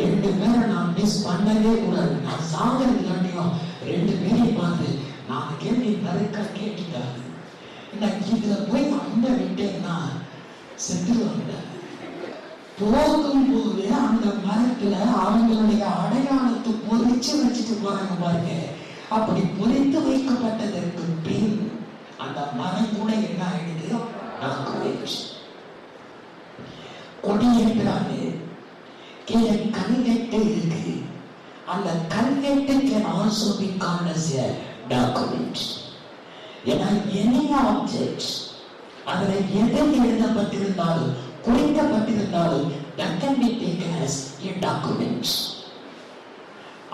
2 பேரை நான் மிஸ் பண்ணவே கூடாது. நான் சாகிறது காட்டியும் 2 பேரையும் பார்த்து நான் கேள்வி நிறைய கேட்டுட்டாரு. இதுல போய் அம்ப விட்டேன்னா செத்துருவாங்க. போகும்போது அந்த மரத்துல அவங்களுடைய அடையாளத்தை பொறிச்சு வச்சுட்டு போறாங்க பாருங்க. அப்படி பொறித்து வைக்கப்பட்டதற்கு பின் அந்த மரம் கூட என்ன ஆயிடுது? கொடியேற்றாங்க. கீழே கல்வெட்டு இருக்கு. அந்த கல்வெட்டு can also be called as a document. ஏன்னா any object அதுல எது எழுதப்பட்டிருந்தாலும் குறிக்கப்பட்டிருந்தாலும் that can be taken as a document.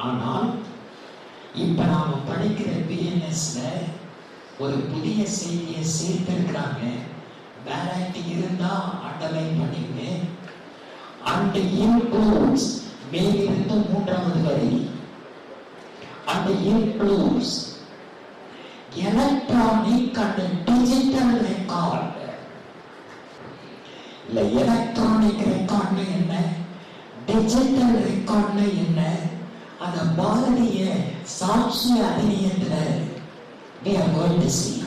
ஆனால் இப்ப நாம படிக்கிற பிஎன்எஸ்ல ஒரு புதிய செய்தியை சேர்த்திருக்கிறாங்க. வேலைக்கு இருந்தா அண்டர்லைன் பண்ணிங்க. and includes மேலிருந்து 3வது வரி and includes electronic and digital record. இல்ல எலக்ட்ரானிக் ரெக்கார்ட்னா என்ன, டிஜிட்டல் ரெக்கார்ட்னா என்ன, அந்த பாரதிய சாட்சிய அதிநியத்துல we are going to see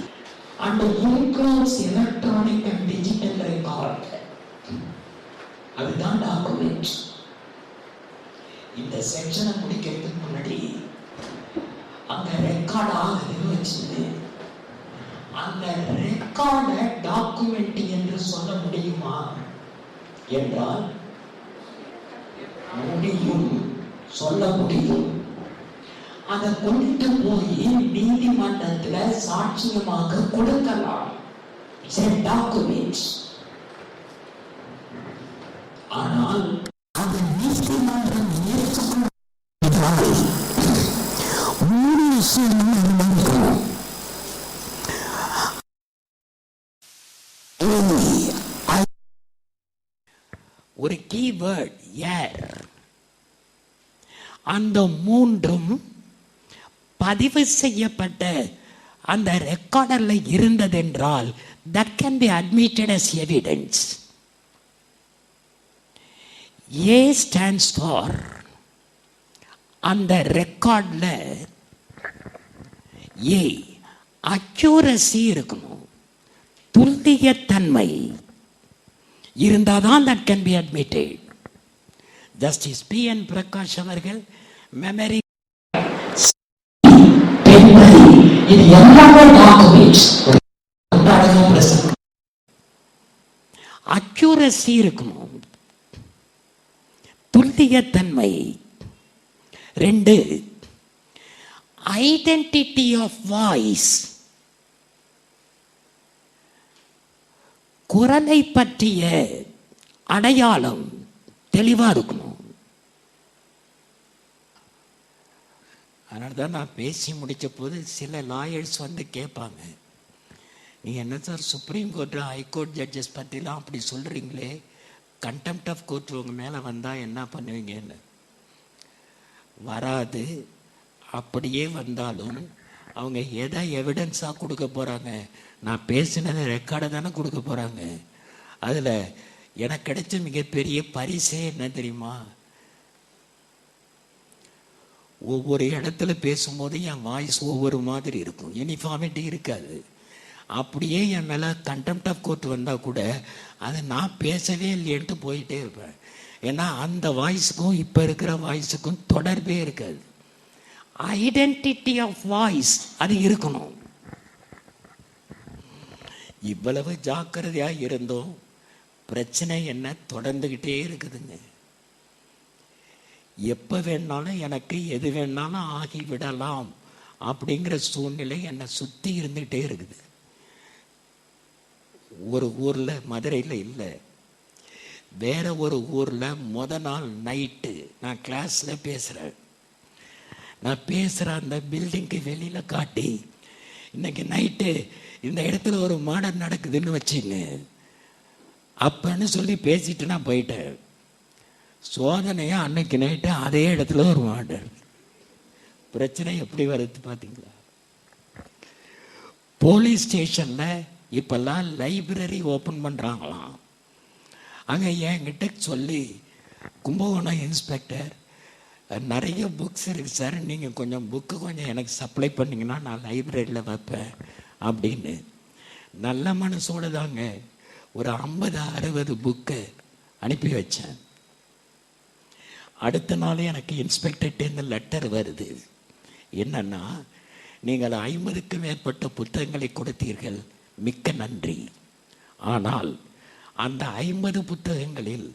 and includes electronic and digital record. அதுதான் டாக்குமெண்ட். இந்த செக்ஷனை முடிக்கிறதுக்கு முன்னாடி அங்க ரெக்கார்ட் ஆகுதுன்னு வச்சுது. அந்த ரெக்கார்ட டாக்குமெண்ட் என்று சொல்ல முடியுமா என்றால் முடியும், சொல்ல முடியும். அதை கொண்டு போய் நீதிமன்றத்துல சாட்சியமாக கொடுக்கலாம். டாக்குமெண்ட். ஆனால் அது நீதிமன்றம் ஒரு கீவேர்ட் யார், அந்த 3ம் பதிவு செய்யப்பட்ட அந்த ரெக்கார்டர்ல இருந்ததென்றால் that can be admitted as evidence. A stands for அந்த ரெக்கார்ட்ல அக்யூரசி இருக்கணும், துல்லியத்தன்மை. இருந்தால் தான் that can be admitted. Justice P.N. Prakash அவர்கள் மெமரி இது எல்லாமே டாக்குமெண்ட்ஸ். அக்யூரசி இருக்கணும், துல்லியத்தன்மை. 2, ஐடென்டிட்டி ஆஃப் வாய்ஸ், குரலை பற்றிய அடையாளம் தெளிவா இருக்கணும். அதனால தான் நான் பேசி முடித்த போது சில லாயர்ஸ் வந்து கேட்பாங்க, நீங்கள் என்ன sir supreme court high court judges பற்றிலாம் அப்படி சொல்கிறீங்களே, கண்டெம்ட் ஆஃப் கோர்ட் உங்கள் மேலே வந்தால் என்ன பண்ணுவீங்கன்னு. வராது. அப்படியே வந்தாலும் அவங்க எதை எவிடன்ஸாக கொடுக்க போகிறாங்க? நான் பேசினதை ரெக்கார்டை தானே கொடுக்க போகிறாங்க. அதில் எனக்கு கிடைச்ச மிகப்பெரிய பரிசே என்ன தெரியுமா? ஒவ்வொரு இடத்துல பேசும்போது என் வாய்ஸ் ஒவ்வொரு மாதிரி இருக்கும், யூனிஃபார்மிட்டி இருக்காது. அப்படியே என் மேலே கண்டெம்ட் ஆஃப் கோர்ட் வந்தால் கூட அதை நான் பேசவே இல்லையன்ட்டு போயிட்டே இருப்பேன். ஏன்னா அந்த வாய்ஸுக்கும் இப்போ இருக்கிற வாய்ஸுக்கும் தொடர்பே இருக்காது. ஐடென்டிட்டி ஆஃப் வாய்ஸ் அது இருக்கணும். இவ்வளவு ஜாக்கிரதையாக இருந்தோம், பிரச்சனை என்ன தொடர்ந்துக்கிட்டே இருக்குதுங்க. எப்போ வேணாலும் எனக்கு எது வேணாலும் ஆகிவிடலாம் அப்படிங்கிற சூழ்நிலை என்னை சுற்றி இருந்துகிட்டே இருக்குது. ஒரு ஊரில், மதுரையில் இல்லை, வேற ஒரு ஊரில் முத நாள் நைட்டு நான் கிளாஸில் பேசுகிறேன். நான் பேசுகிற அந்த பில்டிங்க்கு வெளியில் காட்டி, இன்னைக்கு நைட்டு இந்த இடத்துல ஒரு மர்டர் நடக்குதுன்னு வச்சுங்க அப்பன்னு சொல்லி பேசிட்டு நான் போயிட்டேன். சோதனையாக அன்னைக்கு நைட்டு அதே இடத்துல ஒரு மர்டர். பிரச்சனை எப்படி வருது பார்த்தீங்களா? போலீஸ் ஸ்டேஷனில் இப்பெல்லாம் லைப்ரரி ஓப்பன் பண்ணுறாங்களாம். அங்கே என்கிட்ட சொல்லி, கும்பகோணம் இன்ஸ்பெக்டர் நிறைய புக்ஸ் இருக்குது சார், நீங்கள் கொஞ்சம் புக்கு கொஞ்சம் எனக்கு சப்ளை பண்ணிங்கன்னா நான் லைப்ரரியில் வைப்பேன் அப்படின்னு. நல்ல மனசோடு தாங்க ஒரு 50-60 புக்கு அனுப்பி வச்சேன். அடுத்த நாள் எனக்கு இன்ஸ்பெக்டர்கிட்ட லெட்டர் வருது. என்னன்னா, நீங்கள் 50க்கும் மேற்பட்ட புத்தகங்களை கொடுத்தீர்கள், மிக்க நன்றி. ஆனால் அந்த 50 புத்தகங்களில்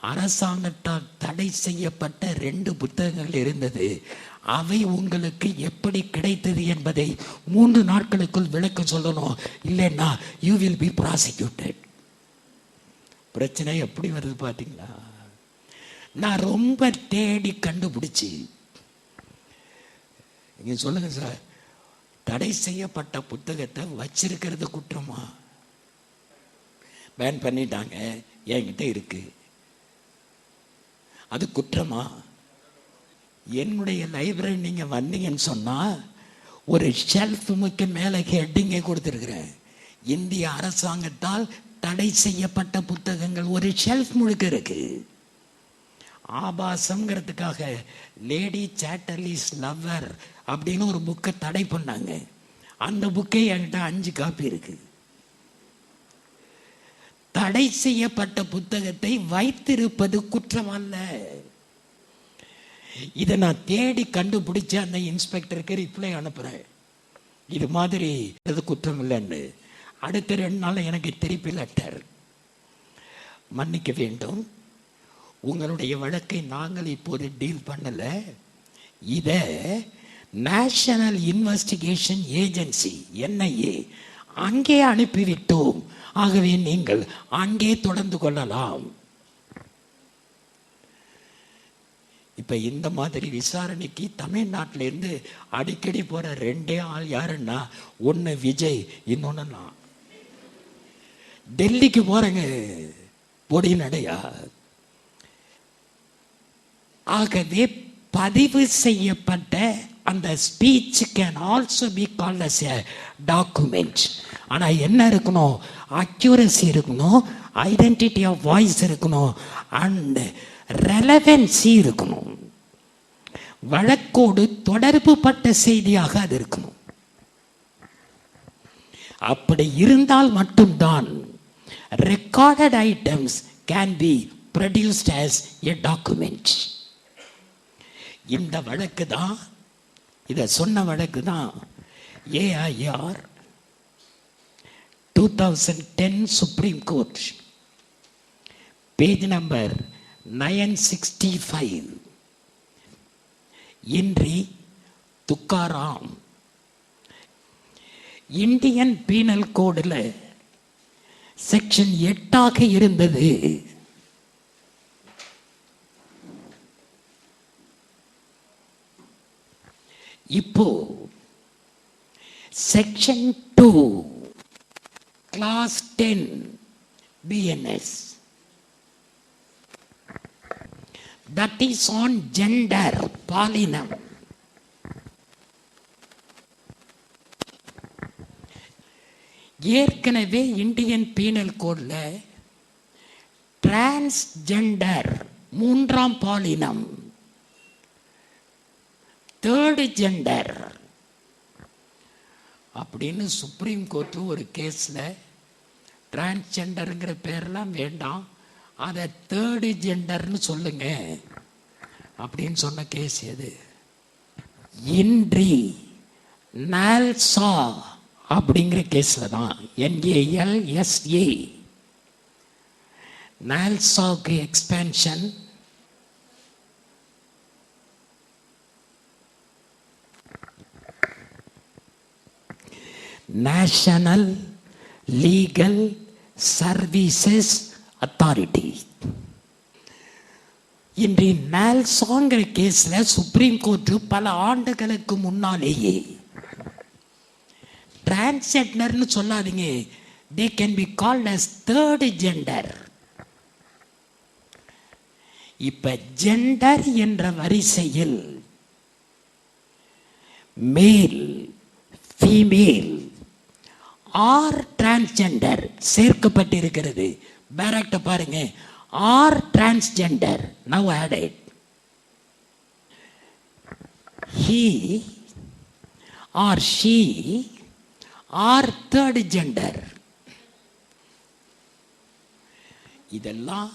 அரசாங்கத்தால் தடை செய்யப்பட்ட 2 புத்தகங்கள் இருந்தது. அவை உங்களுக்கு எப்படி கிடைத்தது என்பதை 3 நாட்களுக்குள் விளக்க சொல்லணும், இல்லைன்னா யூ வில் பி ப்ராசிக்யூட்டட். பிரச்சனை எப்படி வருது பார்த்தீங்களா? நான் ரொம்ப தேடி கண்டுபிடிச்சி, இங்க சொல்லுங்க சார், தடை செய்யப்பட்ட புத்தகத்தை வச்சிருக்கிறது குற்றமா? பேன் பண்ணிட்டாங்க, என்கிட்ட இருக்கு, அது குற்றமா? என்னுடைய லைப்ரரி நீங்க வந்தீங்கன்னு சொன்னா ஒரு ஷெல்ஃபுக்கு மேலே ஹெட்டிங்கே கொடுத்துருக்குறேன், இந்திய அரசாங்கத்தால் தடை செய்யப்பட்ட புத்தகங்கள் ஒரு ஷெல்ஃப் முழுக்க இருக்கு. ஆபாசம்ங்கிறதுக்காக லேடி சாட்டர்லிஸ் லவ்வர் அப்படின்னு ஒரு புக்கை தடை பண்ணாங்க. அந்த புக்கே என்கிட்ட 5 காப்பி இருக்கு. தடை செய்யப்பட்ட புத்தகத்தை வைத்திருப்பது குற்றம் அல்ல. இதை நான் தேடி கண்டுபிடிச்சு அந்த இன்ஸ்பெக்டருக்கு ரிப்ளை அனுப்புறேன், இது மாதிரி அது குற்றம் இல்லைன்னு. அடுத்த 2 நாள் எனக்கு திருப்பி லெட்டர், மன்னிக்க வேண்டும், உங்களுடைய வழக்கை நாங்கள் இப்போது டீல் பண்ணல, இத நேஷனல் இன்வெஸ்டிகேஷன் ஏஜென்சி NIA அங்கே அனுப்பிவிட்டோம், ஆகவே நீங்கள் அங்கே தொடர்ந்து கொள்ளலாம். இப்ப இந்த மாதிரி விசாரணைக்கு தமிழ்நாட்டில இருந்து அடிக்கடி போற 2 ஆள் யாருன்னா, ஒன்னு விஜய், இன்னொன்னு நான். டெல்லிக்கு போறேங்க பொடி நடையா. ஆகவே பதிவு செய்யப்பட்ட அந்த speech can also be called as a document. ஆனா என்ன இருக்கணும்? அக்யூரசி இருக்கணும், ஐடென்டிட்டி ஆஃப் வாய்ஸ் இருக்கணும், அண்ட் ரெலவென்சி இருக்கணும். வழக்கோடு தொடர்பு பட்ட செய்தியாக அது இருக்கணும். அப்படி இருந்தால் மட்டும்தான் recorded items can be produced as a document. இந்த வழக்கு தான், இதை சொன்ன வழக்கு தான் AIR 2010 supreme court, page number 965. இன்றி துக்காராம் இந்தியன் பீனல் கோடில் செக்ஷன் 8 இருந்தது. இப்போ section 2 class 10 BNS, that is on gender பாலினம். ஏற்கனவே இந்தியன் பீனல் கோட்ல டிரான்ஸ்ஜெண்டர் 3ஆம் பாலினம், தேர்டு ஜெண்டர் அப்படின்னு சுப்ரீம் கோர்ட்டு ஒரு கேஸில் டிரான்ஸ்ஜெண்டருங்கிற பேரெல்லாம் வேண்டாம், அதை தேர்டு ஜெண்டர்னு சொல்லுங்க அப்படின்னு சொன்ன கேஸ் எது? இன்றி நால்சா அப்படிங்கிற கேஸில் தான். NALSA நால்சாவுக்கு expansion national legal services authority. இன்றி நால்சாங்கிற கேஸில் சுப்ரீம் கோர்ட்டு பல ஆண்டுகளுக்கு முன்னாலேயே டிரான்ஸ்ஜெண்டர்னு சொல்லாதீங்க, they can be called as third gender. இப்ப ஜெண்டர் என்ற வரிசையில் மேல், ஃபீமேல் ஆர் டிரான்ஸ்ஜெண்டர் சேர்க்கப்பட்டிருக்கிறது. பேரக்ட பாருங்க, or transgender now added. he or she or third gender. இதெல்லாம்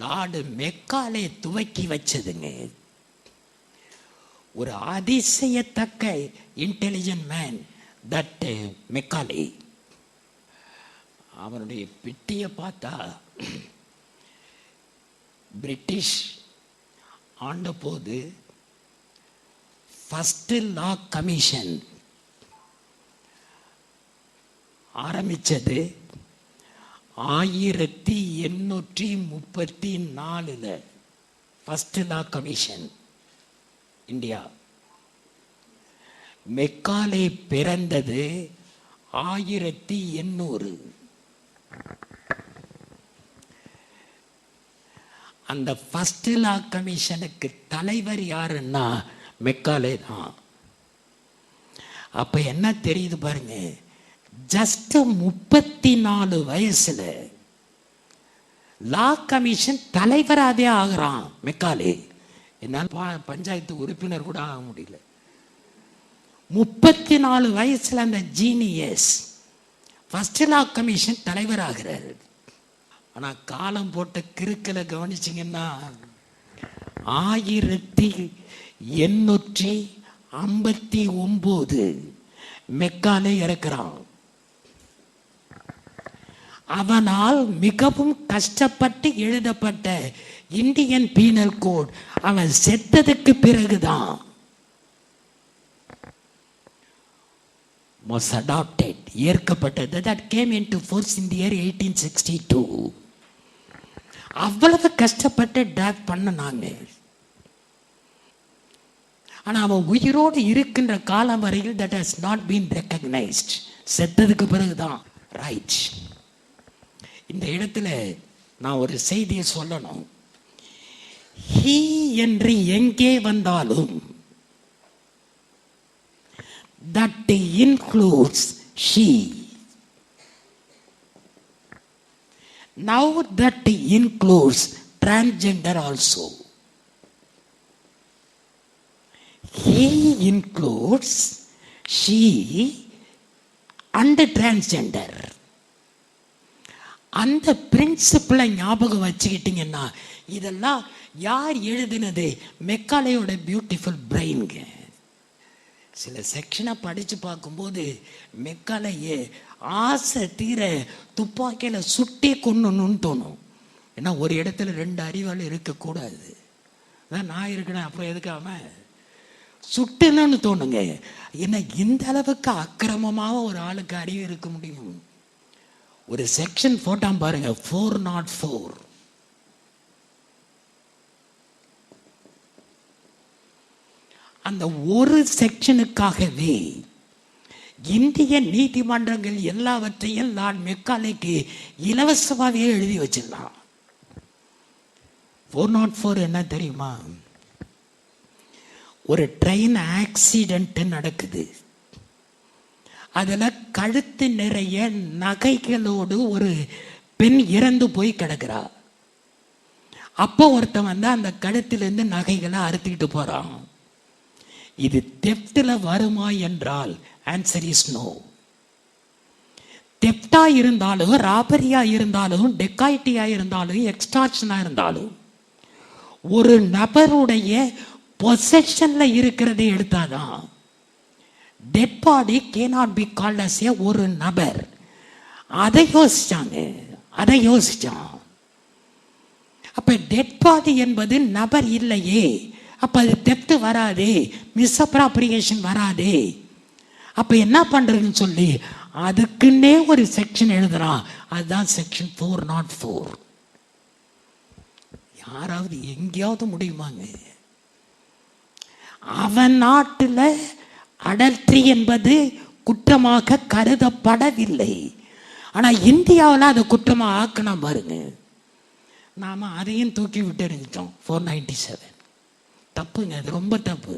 லார்டு மெக்காலே துவக்கி வச்சதுங்க. ஒரு அதிசயத்தக்க இன்டெலிஜென்ட் மேன் தட் மெக்காலே. அவனுடைய பெட்டியை பார்த்தா பிரிட்டிஷ் ஆண்ட போது ஃபர்ஸ்ட் லா கமிஷன் ஆரம்பிச்சது 1834. ஃபர்ஸ்ட் லா கமிஷன் இந்தியா. மெக்காலே பிறந்தது 1800. அந்த ஃபர்ஸ்ட் லா கமிஷனுக்கு தலைவர் யாருன்னா மெக்காலே தான். அப்ப என்ன தெரியுது பாருங்க, ஜஸ்ட் 34 வயசுல லா கமிஷன் தலைவராகவே ஆகிறான் மெக்காலே. என்னால் பஞ்சாயத்து உறுப்பினர் கூட ஆக முடியல. 34 வயசுல அந்த ஜீனியஸ் ஃபர்ஸ்ட் லா கமிஷன் தலைவர் ஆகிறாரு. ஆனா காலம் போட்ட கிறுக்கலை கவனிச்சிங்கன்னா 1859 மெக்காலே இறக்குறான். அவனால் மிகவும் கஷ்டப்பட்டு எழுதப்பட்ட இந்தியன் பீனல் கோட் அவன் செத்ததுக்கு பிறகுதான் was adopted, ஏற்கப்பட்டது. that came into force in the year 1862. அவ்வளவு கஷ்டப்பட்டு டிராஃப்ட் பண்ணாங்க. ஆனா அவன் உயிரோடு இருக்கின்ற காலம் வரையில் that has not been recognized. செத்ததுக்கு பிறகுதான் ரைட். இந்த இடத்துல நான் ஒரு செய்தியை சொல்லணும். he என்று எங்கே வந்தாலும் that includes she. Now that includes transgender also. He includes she and transgender. அந்த பிரின்சிபிளை ஞாபகம் வச்சுக்கிட்டீங்கன்னா இதெல்லாம் யார் எழுதினது? மெக்காலேயோட பியூட்டிஃபுல் பிரெயின்ங்க. சில செக்ஷனை படித்து பார்க்கும்போது மெக்காலேயே ஆசை தீர துப்பாக்கியில் சுட்டே கொன்னணும்னு தோணும். ஏன்னா ஒரு இடத்துல 2 அறிவாளி இருக்கக்கூடாது. அதான் நான் இருக்கிறேன், அப்புறம் எதுக்காம சுட்டணும்னு தோணுங்க. ஏன்னா இந்த அளவுக்கு அக்கிரமமாக ஒரு ஆளுக்கு அறிவு இருக்க முடியும். ஒரு செக்ஷன் போட்டான் பாருங்க, 404. அந்த ஒரு செக்ஷனுக்காகவே இந்திய நீதிமன்றங்கள் எல்லாவற்றையும் நான் மெக்காலேக்கு இலவசமாகவே எழுதி வச்சிடலாம். 404 என்ன தெரியுமா? ஒரு ட்ரெயின் ஆக்சிடென்ட் நடக்குது. அதில் கழுத்து நிறைய நகைகளோடு ஒரு பெண் இறந்து போய் கிடக்கிறா. அப்போ ஒருத்தன் வந்து அந்த கழுத்திலிருந்து நகைகளை அறுத்துக்கிட்டு போறான். இது தெஃப்ட்ல வருமா என்றால் ஆன்சர் இஸ் நோ. தெஃப்டா இருந்தாலும், ராபரியா இருந்தாலும், டெக்காய்டியா இருந்தாலும், எக்ஸ்டார்ஷனா இருந்தாலும், ஒரு நபருடைய பொசெஷன்ல இருக்கிறதை எடுத்தாதான். Dead body cannot be called as a ஒரு நபர். அதை யோசிச்சான். அப்ப டெட் பாடி என்பது நபர் இல்லையே, அப்ப அது தெஃப்ட் வராதே, மிஸ்அப்ராப்ரியேஷன் வராதே. அப்ப என்ன பண்றதுன்னு சொல்லி அதுக்குன்னே ஒரு செக்ஷன் எழுதுறான். அதுதான் செக்ஷன் 404. யாராவது எங்கேயாவது முடியுமாங்க? அவன் நாட்டில் அடல்ட்ரி என்பது குற்றமாக கருதப்படவில்லை. ஆனா இந்தியாவில் அதை குற்றமாக ஆக்கணும் பாருங்க. நாம அதையும் தூக்கி விட்டு எறிஞ்சிட்டோம். 497 தப்புங்க, அது ரொம்ப தப்பு.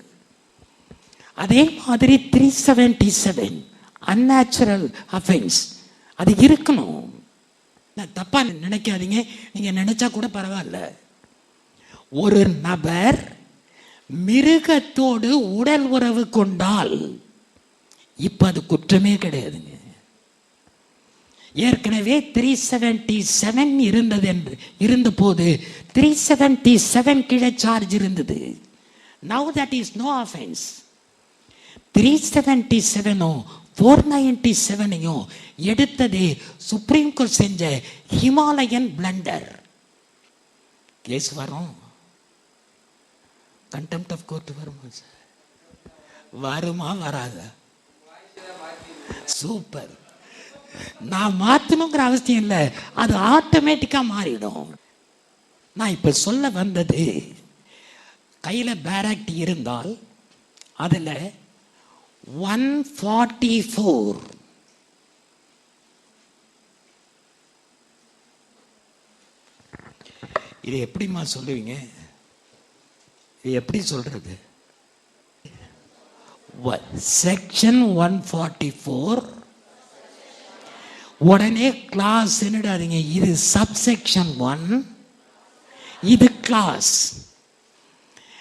அதே மாதிரி 377 அன்நேச்சுரல் அஃபென்ஸ், அது இருக்கணும். தப்பா நினைக்காதீங்க, நீங்க நினைச்சா கூட பரவாயில்ல. ஒரு நபர் மிருகத்தோடு உடல் உறவு கொண்டால் இப்ப அது குற்றமே கிடையாதுங்க. ஏற்கனவே 377 இருந்தது என்று இருந்த போது 377 கீழே சார்ஜ் இருந்தது. Now that is no offense. 377 497 எடுத்ததே supreme court செஞ்ச ஹிமாலயன் பிளண்டர். கேஸ் வரும், கண்டெம்ட் ஆஃப் கோர்ட் வருமா சார்? வருமா வராதா? சூப்பர். நான் மாற்றணுங்கிற அவசியம் இல்லை, அது ஆட்டோமேட்டிக்கா மாறிடும். நான் இப்ப சொல்ல வந்தது, கையில பேராக்ட் இருந்தால் அதுல 144 இது எப்படிமா சொல்லுவீங்க? இது எப்படி சொல்றது? செக்ஷன் 144 உடனே கிளாஸ் என்னடாதீங்க, இது சப்செக்ஷன் 1, இது கிளாஸ்.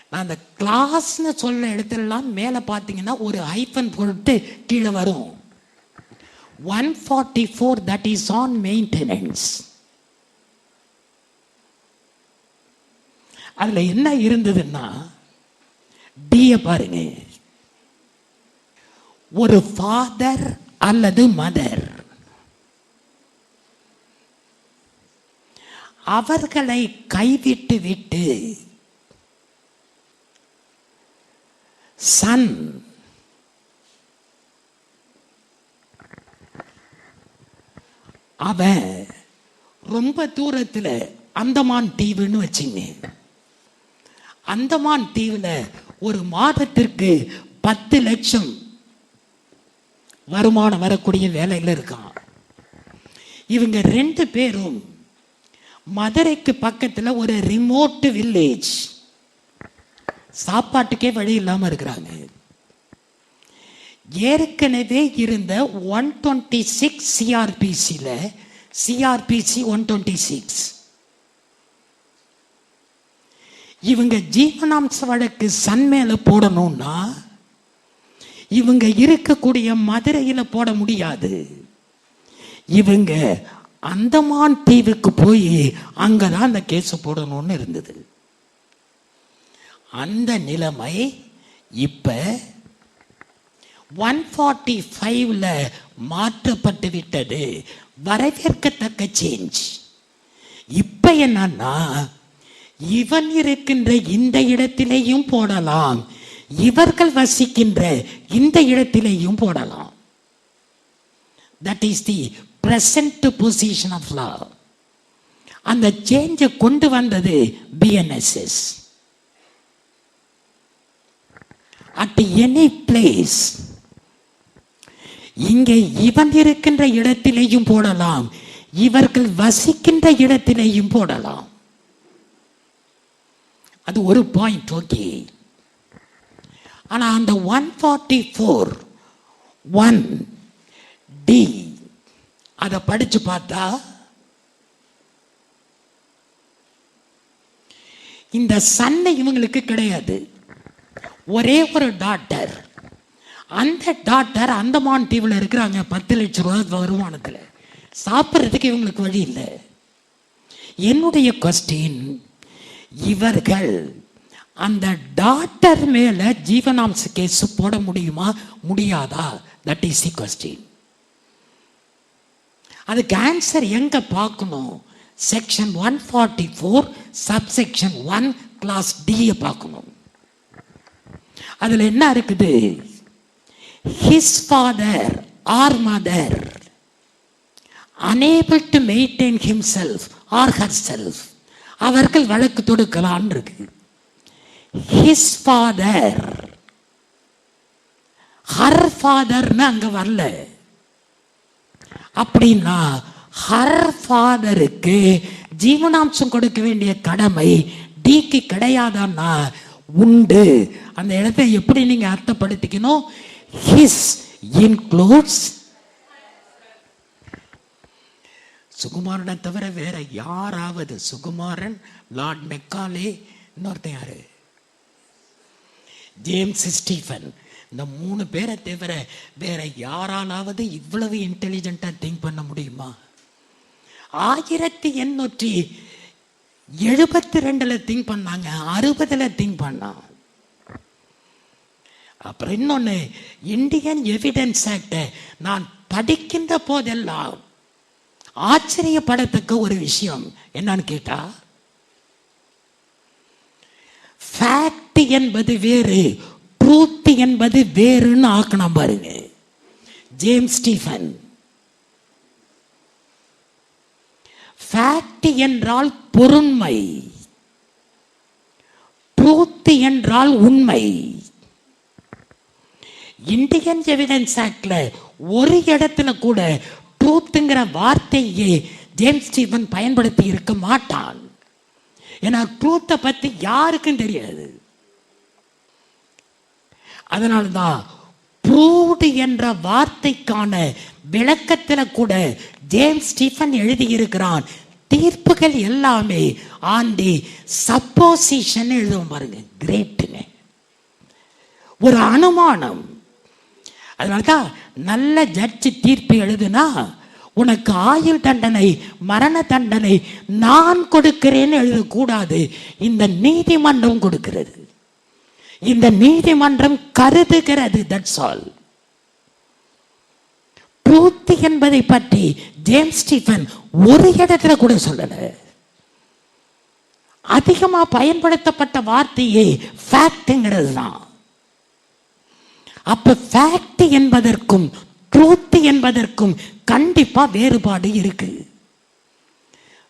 நான் அந்த கிளாஸ்னு சொல்ல இடத்துலாம் மேலே பார்த்தீங்கன்னா ஒரு ஹைஃபன் போட்டு கீழே வரும். 144 that is on maintenance. அதுல என்ன இருந்ததுன்னா, டிய பாருங்க, ஒரு ஃபாதர் அல்லது மதர் அவர்களை கைவிட்டு விட்டு சன் அவன் ரொம்ப தூரத்துல அந்தமான் தீவுன்னு வச்சுங்க. அந்தமான் தீவுல ஒரு மாதத்திற்கு 10 லட்சம் வருமானம் வரக்கூடிய வேலையில் இருக்கான். இவங்க 2 பேரும் மதுரைக்கு பக்கத்துல ஒரு ரிமோட் வில்லேஜ், சாப்பாட்டுக்கே வழி இல்லாம இருக்கிறாங்க. ஏற்கனவே இருந்த 126 சிஆர்பிசில சிஆர்பிசி 126 இவங்க ஜீவனாம்ச வழக்கு சன் மேல போடணும்னா இவங்க இருக்கக்கூடிய மதுரையில போட முடியாது. இவங்க அந்தமான் தீவுக்கு போய் அங்கதான் அந்த கேஸ் போடணும்னு இருந்தது. அந்த நிலைமை இப்ப 145ல மாற்றப்பட்டு விட்டது. வரவேற்கத்தக்க சேஞ்ச். இப்ப என்னன்னா, இவன் இருக்கின்ற இந்த இடத்திலேயும் போடலாம், இவர்கள் வசிக்கின்ற இந்த இடத்திலேயும் போடலாம். That is the present position of law. அந்த சேஞ்சை கொண்டு வந்தது BNSS. அட் எனி பிளேஸ், இங்கே இவன் இருக்கின்ற இடத்திலேயும் போடலாம், இவர்கள் வசிக்கின்ற இடத்திலேயும் போடலாம். அது ஒரு பாயிண்ட். ஓகே. ஆனா அந்த 144(1)D அதை படிச்சு பார்த்தா இந்த சன்னை இவங்களுக்கு கிடையாது. ஒரே ஒரு டாட்டர். அந்த டாட்டர் அந்தமான் தீவில் இருக்கிறாங்க. 10 லட்சம் ரூபாய் வருமானத்தில். சாப்பிட்றதுக்கு இவங்களுக்கு வழி இல்லை. என்னுடைய கொஸ்டின், இவர்கள் அந்த டாட்டர் மேல ஜீவனாம்ச கேஸ் போட முடியுமா முடியாதா? That is the question. அதுக்கு ஆன்சர் எங்க பார்க்கணும்? செக்ஷன் 144 சப்செக்ஷன் 1 கிளாஸ் D பார்க்கணும். அதுல என்ன இருக்குது? his father or mother unable to maintain himself or herself, அவர்கள் வழக்கு தொடுக்கலாம் இருக்கு. his father, her fatherன்னு அங்க வரல. அப்படின்னா her fatherக்கு ஜீவனாம்சம் கொடுக்க வேண்டிய கடமை டிக்கு கிடையாதான்னா உண்டு. அந்த இடத்தை எப்படி நீங்க அர்த்தப்படுத்திக்கணும்? his includes சுகுமாரனை தவிர வேற யாராவது, சுகுமாரன், லார்ட் மெக்காலே, இன்னொருத்தன் யாரு, ஜேம்ஸ் ஸ்டீஃபன், இந்த 3 பேரை தவிர வேற யாராலாவது இவ்வளவு இன்டெலிஜென்டா திங்க் பண்ண முடியுமா? 1872 திங்க் பண்ணாங்க, 60ல திங்க் பண்ணான். அப்புறம் இன்னொன்னு, இந்தியன் எவிடன்ஸ் ஆக்ட் நான் படிக்கின்ற போதெல்லாம் ஆச்சரியப்படத்தக்க ஒரு விஷயம் என்னன்னு கேட்டா, ஃபேக்ட் என்பது வேறு, ட்ரூத் என்பது வேறுன்னு ஆக்கணும் பாருங்க. ஜேம்ஸ் ஸ்டீஃபன், ஃபேக்ட் என்றால் பொருண்மை, ட்ரூத் என்றால் உண்மை. இந்தியன் எவிடன்ஸ் ஆக்ட்ல ஒரு இடத்துல கூட ட்ரூத்ங்கிற வார்த்தையை ஜேம்ஸ் ஸ்டீஃபன் பயன்படுத்தி இருக்க மாட்டான். ஏன்னா ட்ரூத்தை பத்தி யாருக்கும் தெரியாது. அதனால்தான் ப்ரூவ்டு என்ற வார்த்தைக்கான விளக்கத்தில் கூட ஜேம்ஸ் ஸ்டீஃபன் எழுதியிருக்கிறான். தீர்ப்புகள் எல்லாமே ஆண்டி சப்போசிஷன் எழுதுவோம் பாருங்க. கிரேட்டுங்க, ஒரு அனுமானம். அதனால்தான் நல்ல ஜட்ஜி தீர்ப்பு எழுதுனா உனக்கு ஆயுள் தண்டனை, மரண தண்டனை நான் கொடுக்கிறேன்னு எழுதக்கூடாது. இந்த நீதிமன்றம் கொடுக்கிறது, இந்த நீதிமன்றம் கருதுகிறது. That's all. ட்ரூத் என்பதை பற்றி ஜேம்ஸ் ஸ்டீஃபன் ஒரு இடத்துல கூட சொல்லல. அதிகமா பயன்படுத்தப்பட்ட வார்த்தையே ஃபேக்ட்ங்கிறது தான். அப்ப ஃபேக்ட் என்பதற்கும் ட்ரூத் என்பதற்கும் கண்டிப்பா வேறுபாடு இருக்கு.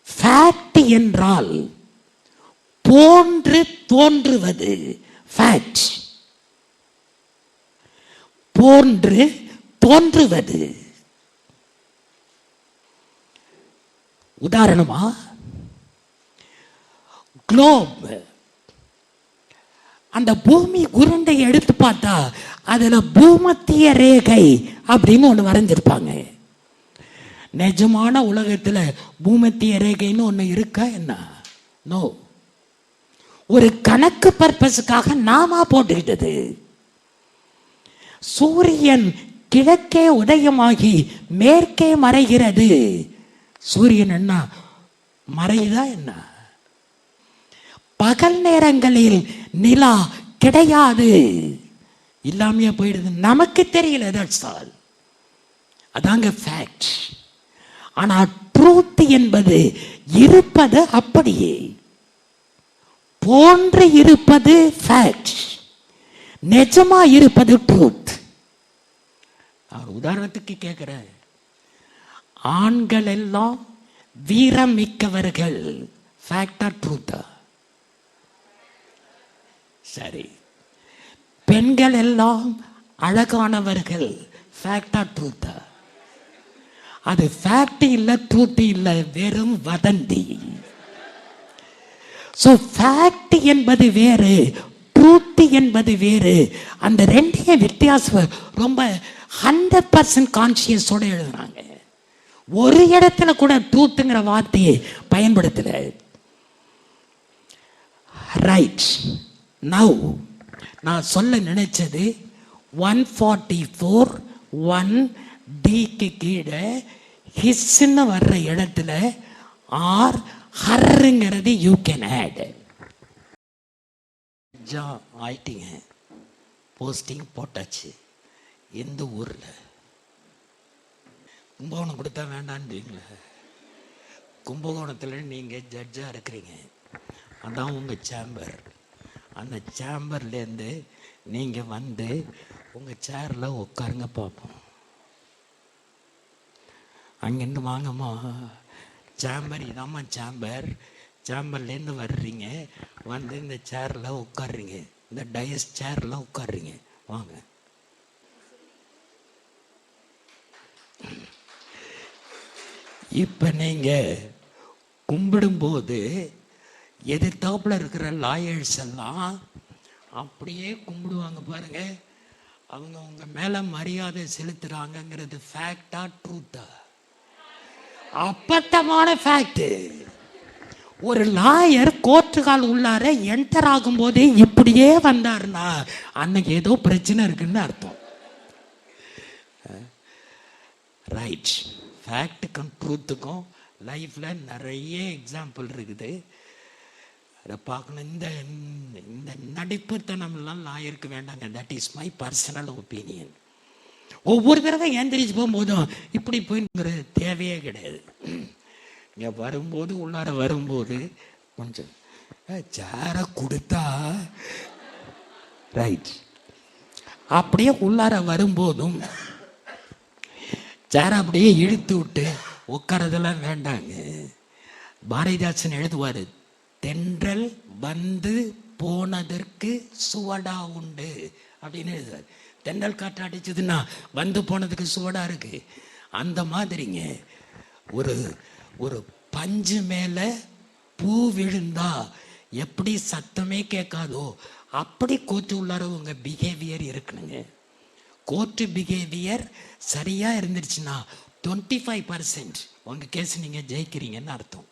ஃபேக்ட் என்றால் போன்று தோன்றுவது, ஃபேக்ட் போன்று தோன்றுவது. உதாரணமா குளோப், அந்த பூமி உருண்டை எடுத்து பார்த்தா அதுல பூமத்திய ரேகை அப்படின்னு ஒண்ணு வரைஞ்சிருப்பாங்க. நிஜமான உலகத்துல பூமத்திய ரேகைன்னு ஒண்ணு இருக்கா என்ன? நோ. ஒரு கணக்கு பர்பஸுக்காக நாமா போட்டுக்கிட்டது. சூரியன் கிழக்கே உதயமாகி மேற்கே மறைகிறது. சூரியன் என்ன மறையுதா என்ன? பகல் நேரங்களில் நிலா கிடையாது, இல்லாமையா போயிடுது. நமக்கு தெரியல, தட்ஸ் ஆல். அதாங்க ஃபேக்ட். ஆனா ட்ரூத் என்பது இருப்பது அப்படியே போன்று இருப்பது ஃபேக்ட், நிஜமா இருப்பது ட்ரூத். உதாரணத்துக்கு கேட்கிறேன், ஆண்கள் எல்லாம் வீரம் மிக்கவர்கள், ஃபேக்டா ட்ரூத்தா? சரி. பெண்கள் எல்லாம் அழகானவர்கள், ஃபேக்டா ட்ரூத்தா? அது ஃபேக்ட் இல்ல, ட்ரூத் இல்ல, வெறும் வதந்தி. சோ ஃபேக்ட் என்பது வேறு, ட்ரூத் என்பது வேறு. அந்த ரெண்டையும் வித்தியாசம் ரொம்ப 100% கான்சியஸோட எழுதுறாங்க. ஒரு இடத்துல கூட ட்ரூத்ங்கிற வார்த்தையை பயன்படுத்தல. ரைட். நவ் நான் சொல்ல நினைச்சது 144(1)(d)க்கு கீழே ஹிஸ்ன்னு வர்ற இடத்துல ஆர் ஹர்ங்கிறது யூ கேன் ஆட். ஆயிட்டீங்க, போஸ்டிங் போட்டாச்சு. எந்த ஊர்ல? கும்பகோணம் கொடுத்தா வேண்டான்றீங்களா? கும்பகோணத்தில் நீங்க ஜட்ஜா இருக்கிறீங்க, அதான் உங்க சேம்பர். அந்த சேம்பர்லேருந்து நீங்க வந்து உங்க சேர்ல உட்காருங்க பார்ப்போம். அங்கிருந்து வாங்கம்மா, சேம்பர் இதாம்மா சேம்பர். சேம்பர்லேருந்து வர்றீங்க, வந்து இந்த சேர்ல உட்காடுறீங்க, இந்த டயஸ் சேர்ல உட்காடுறீங்க. வாங்க. இப்ப நீங்க கும்பிடும்போது எதிர்த்தாப்புல இருக்கிற லாயர்ஸ் எல்லாம் அப்படியே கும்பிடுவாங்க பாருங்க. அவங்க உங்க மேல மரியாதை செலுத்துறாங்கிறது ஃபேக்டா ட்ரூத்தா? அப்பட்டமான ஃபேக்ட். ஒரு லாயர் கோர்ட்டு கால் உள்ளார என்டர் ஆகும் போதே இப்படியே வந்தாருன்னா அன்னைக்கு ஏதோ பிரச்சனை இருக்குன்னு அர்த்தம். ரைட். ஃபேக்டுக்கும் ட்ரூத்துக்கும் லைஃப்ல நிறைய எக்ஸாம்பிள் இருக்குது, அதை பார்க்கணும். இந்த நடிப்புத்தனம்லாம் லாயருக்கு வேண்டாங்க. That is my personal opinion. ஒவ்வொரு தடவை எந்திரிச்சு போகும்போதும் இப்படி போய்ங்கிற தேவையே கிடையாது. இங்கே வரும்போது உள்ளார வரும்போது கொஞ்சம் சேரை கொடுத்தா ரைட். அப்படியே உள்ளார வரும்போதும் சேரை அப்படியே இழுத்து விட்டு உட்காரதெல்லாம் வேண்டாங்க. பாரதிதாசன் எழுதுவாரு, தென்றல் வந்து போனதற்கு சுவடா உண்டு அப்படின்னு எழுதுவார். தென்றல் காற்று அடிச்சதுன்னா வந்து போனதுக்கு சுவடா இருக்கு. அந்த மாதிரிங்க ஒரு பஞ்சு மேல பூ விழுந்தா எப்படி சத்தமே கேட்காதோ அப்படி கோர்ட்டு உள்ளார உங்க பிஹேவியர் இருக்கணுங்க. கோர்ட்டு பிஹேவியர் சரியா இருந்துருச்சுன்னா 25% உங்க கேஸ் நீங்க ஜெயிக்கிறீங்கன்னு அர்த்தம்.